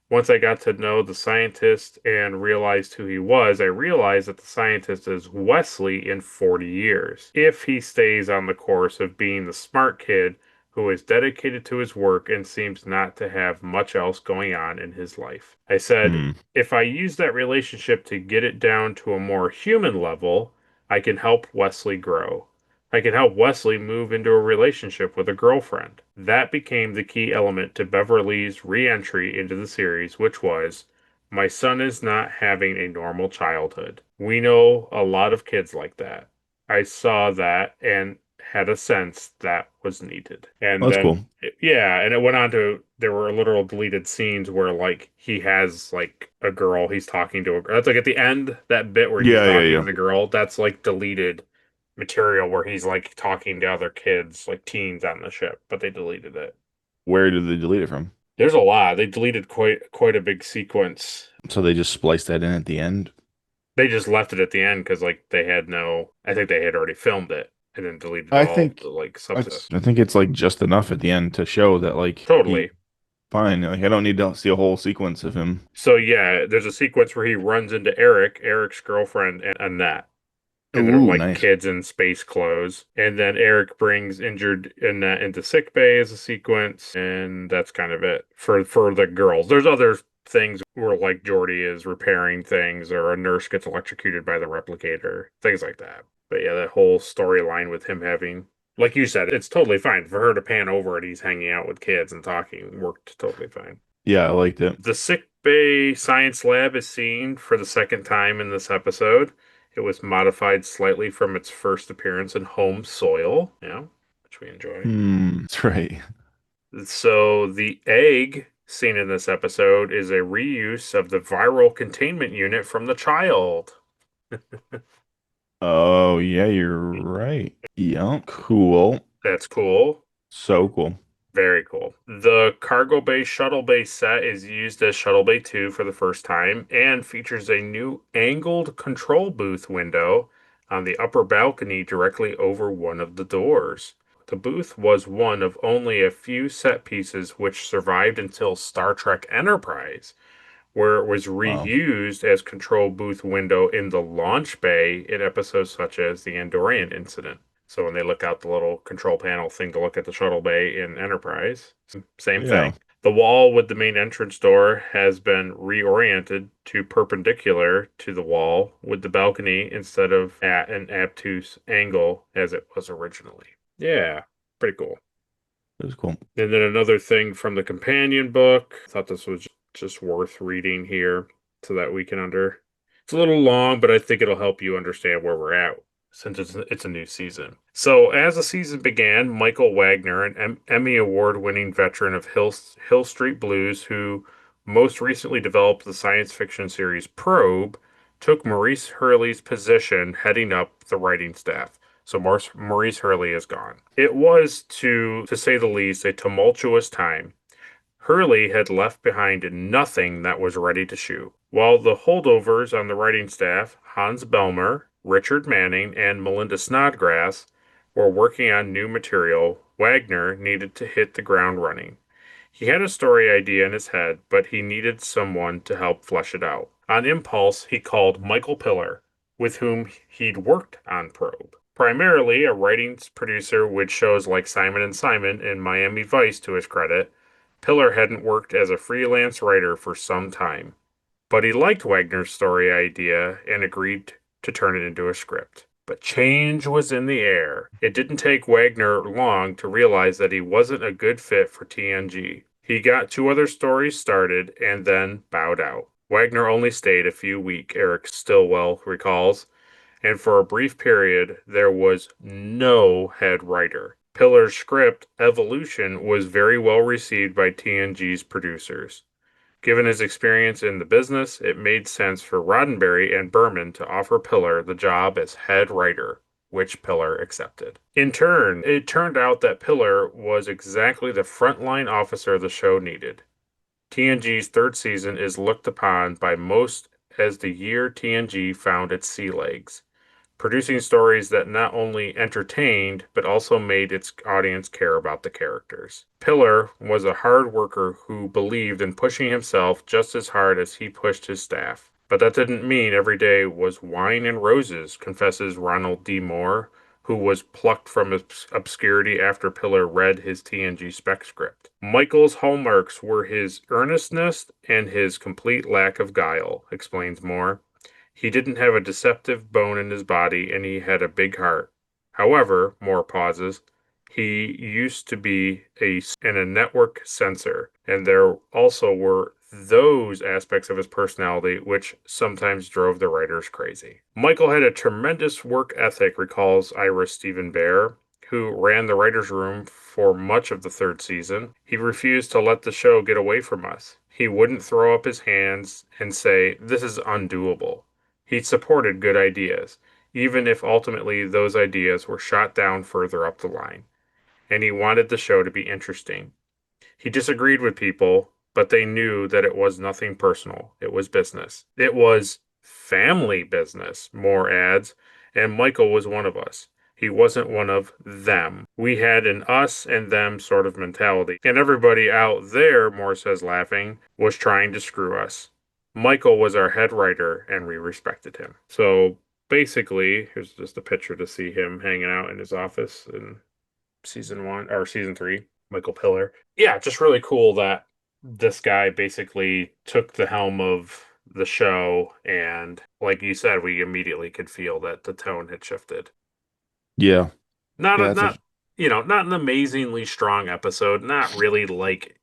Once I got to know the scientist and realized who he was, I realized that the scientist is Wesley in 40 years. If he stays on the course of being the smart kid who is dedicated to his work and seems not to have much else going on in his life. I said, Hmm. if I use that relationship to get it down to a more human level, I can help Wesley grow. I can help Wesley move into a relationship with a girlfriend. That became the key element to Beverly's re-entry into the series, which was, my son is not having a normal childhood. We know a lot of kids like that. I saw that and had a sense that was needed. And Well, that's then, cool. yeah, and it went on to, there were literal deleted scenes where, like, he has, like, a girl, he's talking to a girl. That's like at the end, that bit where he's Yeah, yeah, talking to yeah. the girl, that's like deleted material where he's like talking to other kids, like teens on the ship, but they deleted it. Where did they delete it from? There's a lot. They deleted quite a big sequence. So they just spliced that in at the end? They just left it at the end because like they had no. I think they had already filmed it and then deleted I all think the like it's, substance. I think it's like just enough at the end to show that like he Totally. fine. Like I don't need to see a whole sequence of him. So yeah, there's a sequence where he runs into Eric's girlfriend, and Annette. And they're Ooh, like nice. kids in space clothes. And then Eric brings injured Annette into sick bay as a sequence, and that's kind of it for the girls. There's other things where like Jordy is repairing things, or a nurse gets electrocuted by the replicator, things like that. But yeah, that whole storyline with him having, like you said, it's totally fine for her to pan over and he's hanging out with kids and talking. Worked totally fine. Yeah, I liked it. The sick bay science lab is seen for the second time in this episode. It was modified slightly from its first appearance in home soil, yeah, which we enjoy. That's right. So the egg seen in this episode is a reuse of the viral containment unit from the child. Oh, yeah, you're right. Yeah, cool. That's cool. So cool. Very cool. The cargo bay shuttle bay set is used as Shuttle Bay 2 for the first time and features a new angled control booth window on the upper balcony directly over one of the doors. The booth was one of only a few set pieces which survived until Star Trek Enterprise, where it was Wow. reused as control booth window in the launch bay in episodes such as the Andorian incident. So when they look out the little control panel thing to look at the shuttle bay in Enterprise, same Yeah. thing. The wall with the main entrance door has been reoriented to perpendicular to the wall with the balcony instead of at an obtuse angle as it was originally. Yeah, pretty cool. It was cool. And then another thing from the companion book. I thought this was just worth reading here so that we can under. It's a little long, but I think it'll help you understand where we're at since it's a new season. So as the season began, Michael Wagner, an Emmy Award-winning veteran of Hill Street Blues, who most recently developed the science fiction series Probe, took Maurice Hurley's position heading up the writing staff. So Maurice Hurley is gone. It was, to say the least, a tumultuous time. Hurley had left behind nothing that was ready to shoot. While the holdovers on the writing staff, Hans Belmer, Richard Manning, and Melinda Snodgrass, were working on new material, Wagner needed to hit the ground running. He had a story idea in his head, but he needed someone to help flesh it out. On impulse, he called Michael Piller, with whom he'd worked on Probe. Primarily a writing producer with shows like Simon and Simon and Miami Vice to his credit, Piller hadn't worked as a freelance writer for some time. But he liked Wagner's story idea and agreed to turn it into a script. But change was in the air. It didn't take Wagner long to realize that he wasn't a good fit for TNG. He got 2 other stories started and then bowed out. Wagner only stayed a few weeks, Eric Stillwell recalls, and for a brief period, there was no head writer. Pillar's script, Evolution, was very well received by TNG's producers. Given his experience in the business, it made sense for Roddenberry and Berman to offer Piller the job as head writer, which Piller accepted. In turn, it turned out that Piller was exactly the frontline officer the show needed. TNG's 3rd season is looked upon by most as the year TNG found its sea legs, producing stories that not only entertained but also made its audience care about the characters. Piller was a hard worker who believed in pushing himself just as hard as he pushed his staff. But that didn't mean every day was wine and roses, confesses Ronald D. Moore, who was plucked from obscurity after Piller read his TNG spec script. Michael's hallmarks were his earnestness and his complete lack of guile, explains Moore. He didn't have a deceptive bone in his body, and he had a big heart. However, Moore pauses, he used to be in a network censor, and there also were those aspects of his personality which sometimes drove the writers crazy. Michael had a tremendous work ethic, recalls Ira Stephen Bear, who ran the writer's room for much of the 3rd season. He refused to let the show get away from us. He wouldn't throw up his hands and say, "This is undoable." He supported good ideas, even if ultimately those ideas were shot down further up the line. And he wanted the show to be interesting. He disagreed with people, but they knew that it was nothing personal. It was business. It was family business, Moore adds, and Michael was one of us. He wasn't one of them. We had an us and them sort of mentality. And everybody out there, Moore says laughing, was trying to screw us. Michael was our head writer, and we respected him. So basically, here's just a picture to see him hanging out in his office in season 3, Michael Piller. Yeah, just really cool that this guy basically took the helm of the show, and like you said, we immediately could feel that the tone had shifted. Yeah. Not Yeah, a, not not an amazingly strong episode, not really like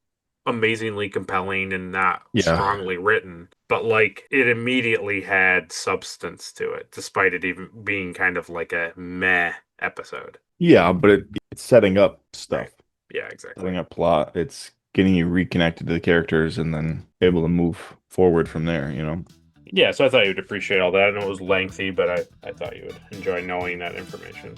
amazingly compelling and not strongly written, but like it immediately had substance to it, despite it even being kind of like a meh episode. Yeah, but it's setting up stuff. Right. Yeah, exactly. Setting up plot. It's getting you reconnected to the characters and then able to move forward from there, you know? Yeah, so I thought you would appreciate all that. I know it was lengthy, but I thought you would enjoy knowing that information.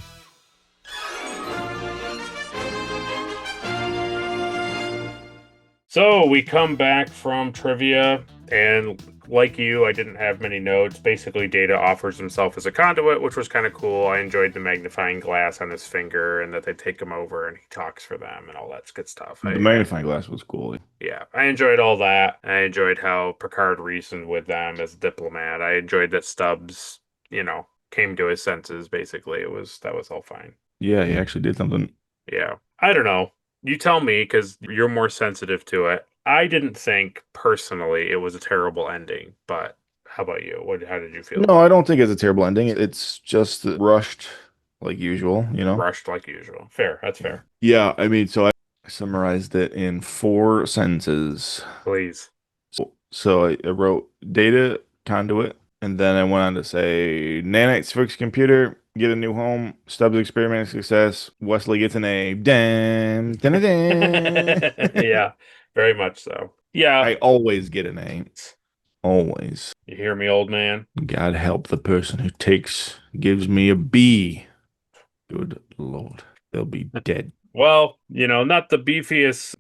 So we come back from trivia, and like you, I didn't have many notes. Basically, Data offers himself as a conduit, which was kind of cool. I enjoyed the magnifying glass on his finger and that they take him over and he talks for them and all that good stuff. The magnifying glass was cool. Yeah, I enjoyed all that. I enjoyed how Picard reasoned with them as a diplomat. I enjoyed that Stubbs, came to his senses, basically. That was all fine. Yeah, he actually did something. Yeah. I don't know. You tell me, because you're more sensitive to it. I didn't think, personally, it was a terrible ending, but how about you? How did you feel? No, I don't think it's a terrible ending. It's just rushed like usual, Rushed like usual. Fair. That's fair. Yeah, I mean, so I summarized it in 4 sentences. Please. So I wrote Data conduit, and then I went on to say Nanites fix computer, get a new home, Stubbs experiment success, Wesley gets an A. Damn. Yeah, very much so. Yeah. I always get an A. Always. You hear me, old man? God help the person who gives me a B. Good Lord. They'll be dead. Well, not the beefiest,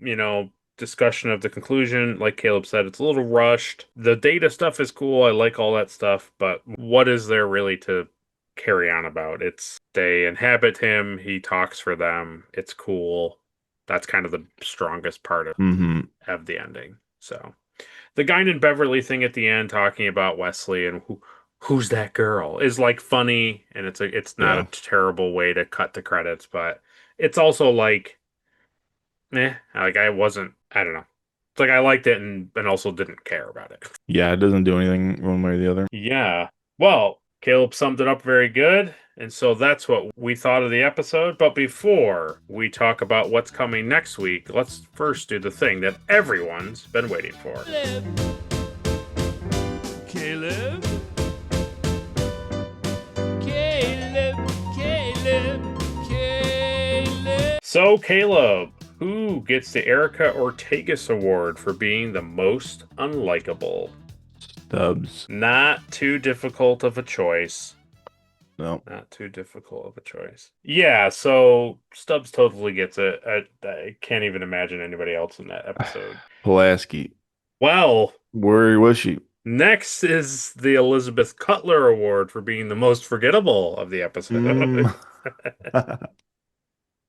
discussion of the conclusion. Like Caleb said, it's a little rushed. The Data stuff is cool. I like all that stuff, but what is there really to carry on about. It's they inhabit him, he talks for them, it's cool. That's kind of the strongest part of the ending. So the guy in Beverly thing at the end talking about Wesley and who's that girl is like funny, and it's not a Yeah. terrible way to cut the credits, but it's also like like I don't know. It's like I liked it and also didn't care about it. Yeah, it doesn't do anything one way or the other. Yeah. Well, Caleb summed it up very good. And so that's what we thought of the episode. But before we talk about what's coming next week, let's first do the thing that everyone's been waiting for. Caleb? So, Caleb, who gets the Erica Ortegas Award for being the most unlikable? Stubbs. Not too difficult of a choice. No. Not too difficult of a choice. Yeah, so Stubbs totally gets it. I can't even imagine anybody else in that episode. Pulaski. Well, Where was she? next is the Elizabeth Cutler Award for being the most forgettable of the episode.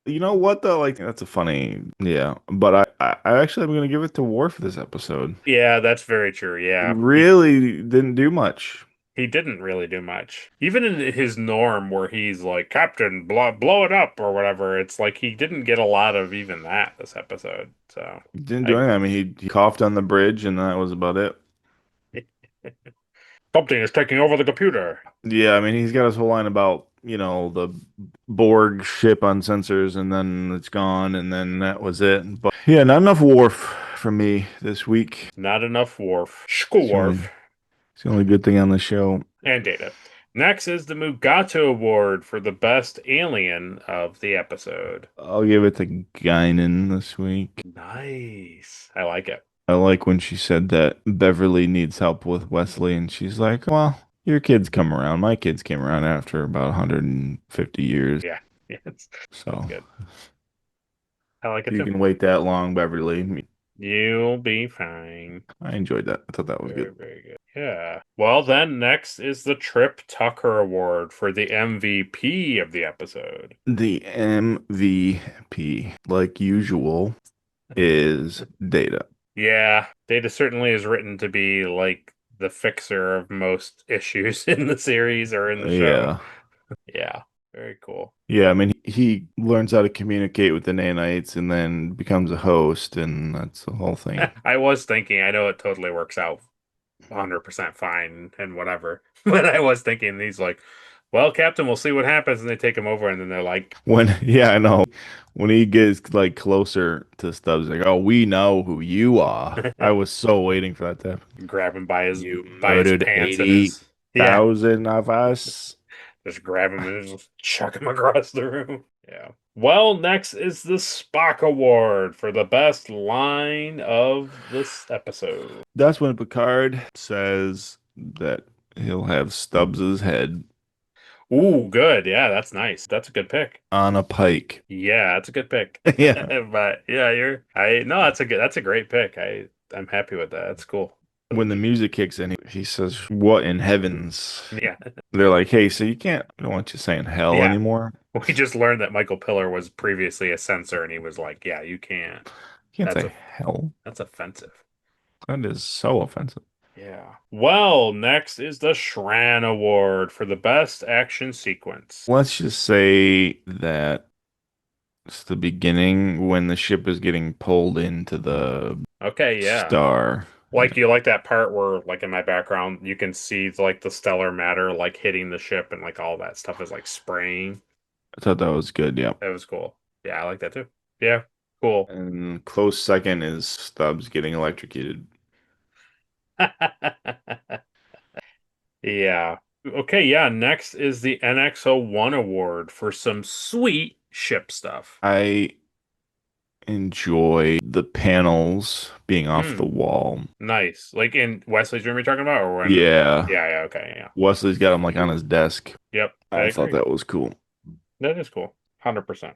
You know what though? Like that's a funny, yeah. But I actually am gonna give it to Worf this episode. Yeah, that's very true. He Yeah, really didn't do much. he didn't really do much. Even in his norm, where he's like Captain, blow it up or whatever, it's like he didn't get a lot of even that this episode. So He didn't do anything. I mean, he coughed on the bridge, and that was about it. something is taking over the computer. Yeah, I mean, he's got his whole line about, the Borg ship on sensors, and then it's gone, and then that was it. But yeah, not enough Worf for me this week. Not enough Worf. Worf. It's the only good thing on the show. And Data. Next is the Mugato Award for the best alien of the episode. I'll give it to Guinan this week. Nice. I like it. I like when she said that Beverly needs help with Wesley, and she's like, well, your kids come around. My kids came around after about 150 years. Yeah. Yes. So Good. I like it if you too. can wait that long, Beverly, You'll be fine. I enjoyed that. I thought that was Very, good. very good. Yeah. Well, then next is the Trip Tucker Award for the MVP of the episode. The MVP, like usual, is Data. Yeah. Data certainly is written to be like the fixer of most issues in the series or in the show. Yeah. Very cool. Yeah, I mean, he learns how to communicate with the nanites and then becomes a host, and that's the whole thing. I was thinking, I know it totally works out 100% fine and whatever, but I was thinking he's like, well, Captain, we'll see what happens, and they take him over, and then they're like, Yeah, I know. When he gets like closer to Stubbs, like, oh, we know who you are. I was so waiting for that to happen. grab him by his murdered pants and his 80,000 of us. Just grab him and just chuck him across the room. Yeah. Well, next is the Spock Award for the best line of this episode. That's when Picard says that he'll have Stubbs's head Ooh, good. Yeah, that's nice. That's a good pick. on a pike. Yeah, that's a good pick. Yeah. But yeah, that's a great pick. I'm happy with that. That's cool. When the music kicks in, he says, "What in heavens?" Yeah. They're like, "Hey, so you can't. I don't want you saying hell Yeah. anymore. We just learned that Michael Piller was previously a censor, and he was like, "Yeah, you can't. You can't That's say hell. That's offensive." That is so offensive." Yeah. Well, next is the Shran Award for the best action sequence. Let's just say that it's the beginning when the ship is getting pulled into the Okay, yeah. star. Like, do you like that part where, like, in my background, you can see like the stellar matter like hitting the ship and like all that stuff is like spraying? I thought that was good. Yeah. That was cool. Yeah, I like that too. Yeah, cool. And close second is Stubbs getting electrocuted. Yeah. Okay, yeah. Next is the NX-01 Award for some sweet ship stuff. I enjoy the panels being off the wall. Nice. Like in Wesley's room you're talking about, or when? Yeah. Yeah, okay, yeah. Wesley's got him like on his desk. Yep. I thought agree. that was cool. That is cool. 100%.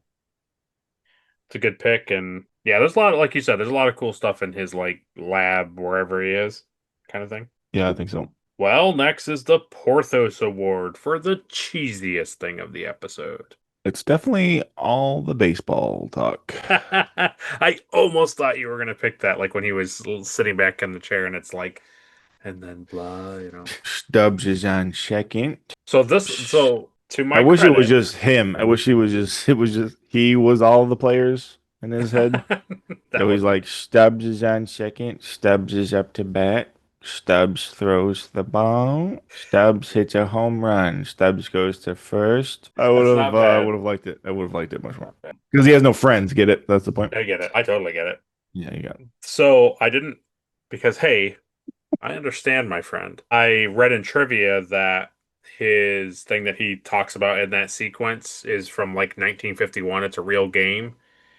It's a good pick, and yeah, there's a lot, like you said, there's a lot of cool stuff in his like lab wherever he is, kind of thing. Yeah, I think so. Well, next is the Porthos Award for the cheesiest thing of the episode. It's definitely all the baseball talk. I almost thought you were going to pick that, like when he was sitting back in the chair and it's like, and then blah, Stubbs is on second. So to my I wish it was credit, just him. I wish he was all the players in his head. that So he's would, like, Stubbs is on second. Stubbs is up to bat. Stubbs throws the ball. Stubbs hits a home run. Stubbs goes to first. I That's not bad. would have liked it. I would have liked it much more because he has no friends. Get it? That's the point. I get it. I totally get it. Yeah, you got it. So I didn't, because hey, I understand, my friend. I read in trivia that his thing that he talks about in that sequence is from like 1951. It's a real game.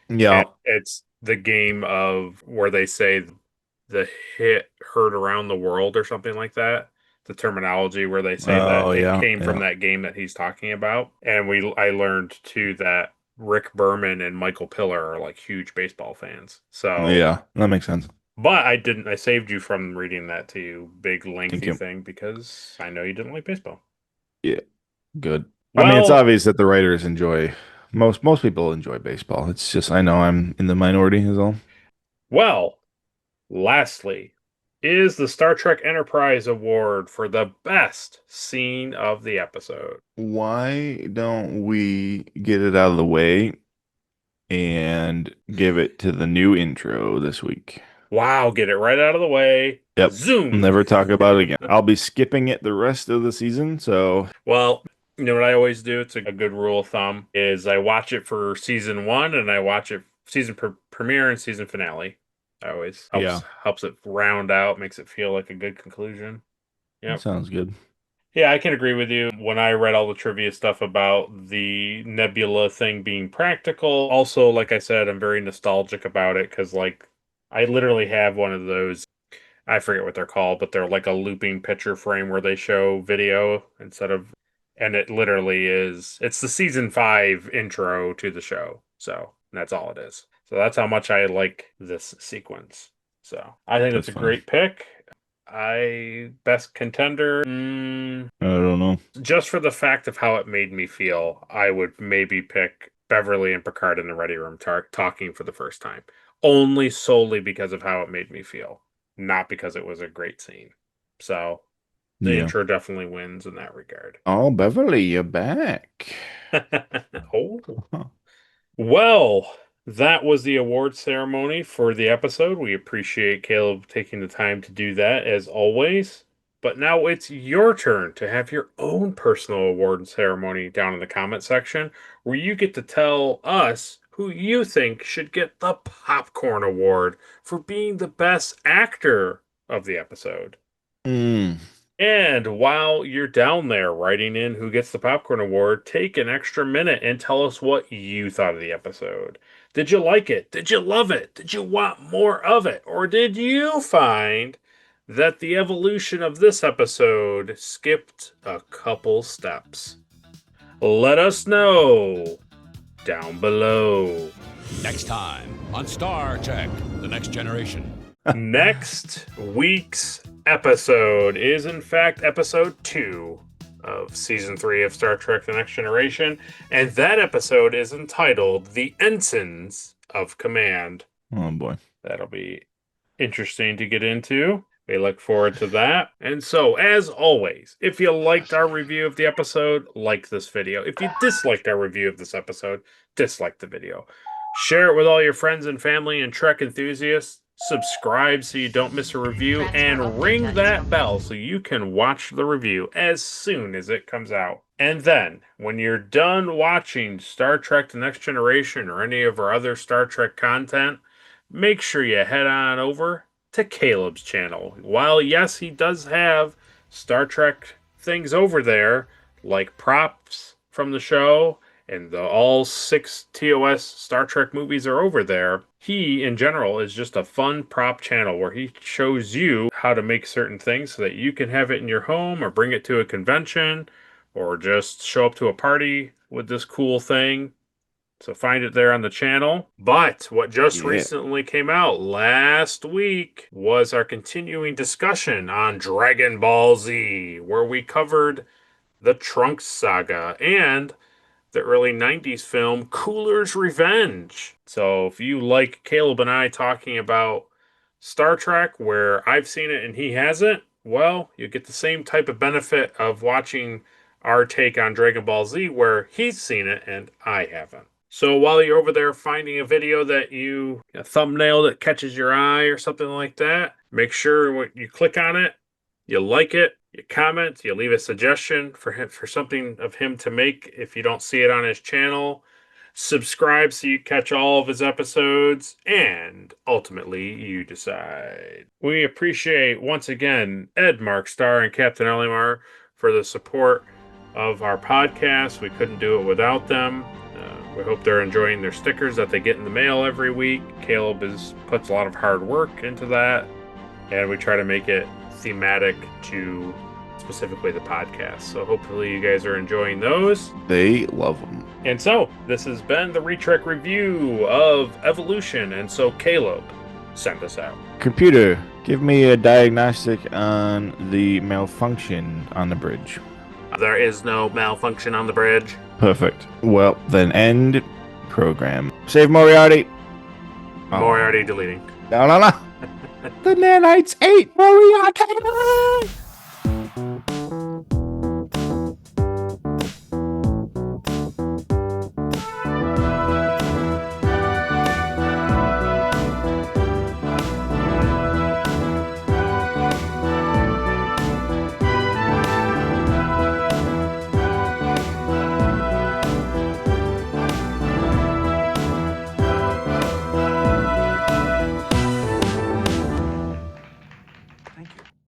Yeah. And it's the game of where they say the hit heard around the world or something like that. The terminology where they say that Oh, it yeah, came from yeah. that game that he's talking about. And I learned too that Rick Berman and Michael Pillar are like huge baseball fans. So Yeah, that makes sense. but I saved you from reading that to you, big Thank lengthy you. thing, because I know you didn't like baseball. Yeah, good. I mean, it's Well, obvious that the writers enjoy most people enjoy baseball. It's just I know I'm in the minority is all. well, lastly, is the Star Trek Enterprise Award for the best scene of the episode. Why don't we get it out of the way and give it to the new intro this week? Wow, get it right out of the way. Yep. Zoom. Never talk about it again. I'll be skipping it the rest of the season, so Well, you know what I always do? It's a good rule of thumb is I watch it for season one and I watch it season premiere and season finale. I always helps it round out, makes it feel like a good conclusion. that Yep. sounds good. Yeah, I can agree with you. When I read all the trivia stuff about the nebula thing being practical, also, like I said, I'm very nostalgic about it because, like, I literally have one of those. I forget what they're called, but they're like a looping picture frame where they show video instead of, and it literally is, it's the season 5 intro to the show. So that's all it is. So that's how much I like this sequence. So I think That's it's a fun. great pick. Best contender. I don't know. Just for the fact of how it made me feel, I would maybe pick Beverly and Picard in the Ready Room talking for the first time. Only solely because of how it made me feel, not because it was a great scene. So the Yeah. intro definitely wins in that regard. Oh, Beverly, you're back. Oh. Well, that was the award ceremony for the episode. We appreciate Caleb taking the time to do that, as always. But now it's your turn to have your own personal award ceremony down in the comment section, where you get to tell us who you think should get the Popcorn Award for being the best actor of the episode. Mm. And while you're down there writing in who gets the Popcorn Award, take an extra minute and tell us what you thought of the episode. Did you like it? Did you love it? Did you want more of it? Or did you find that the evolution of this episode skipped a couple steps? Let us know down below. Next time on Star Trek The Next Generation. Next week's episode is, in fact, episode 2 of season 3 of Star Trek The Next Generation, and that episode is entitled The Ensigns of Command. Oh boy. That'll be interesting to get into. We look forward to that. And so, as always, if you liked our review of the episode, like this video. If you disliked our review of this episode, dislike the video. Share it with all your friends and family and Trek enthusiasts. Subscribe so you don't miss a review, and ring that bell so you can watch the review as soon as it comes out. And then, when you're done watching Star Trek The Next Generation or any of our other Star Trek content, make sure you head on over to Caleb's channel. While, yes, he does have Star Trek things over there, like props from the show, and all 6 TOS Star Trek movies are over there. He, in general, is just a fun prop channel where he shows you how to make certain things so that you can have it in your home or bring it to a convention or just show up to a party with this cool thing. So find it there on the channel. But what just Yeah. recently came out last week was our continuing discussion on Dragon Ball Z, where we covered the Trunks saga and the early 90s film Cooler's Revenge. So if you like Caleb and I talking about Star Trek, where I've seen it and he hasn't, well, you get the same type of benefit of watching our take on Dragon Ball Z, where he's seen it and I haven't. So while you're over there finding a video that a thumbnail that catches your eye or something like that, make sure when you click on it, you like it, you comment, you leave a suggestion for something of him to make if you don't see it on his channel. Subscribe so you catch all of his episodes, and ultimately you decide. We appreciate once again Ed, Mark Starr, and Captain Elimar for the support of our podcast. We couldn't do it without them. We hope they're enjoying their stickers that they get in the mail every week. Caleb puts a lot of hard work into that, and we try to make it thematic to specifically the podcast. So hopefully you guys are enjoying those. They love them. And so this has been the Retrek review of Evolution. And so Caleb, send us out. Computer, give me a diagnostic on the malfunction on the bridge. There is no malfunction on the bridge. Perfect. Well, then end program. Save Moriarty. Moriarty deleting. No. The nanites ate Moriarty.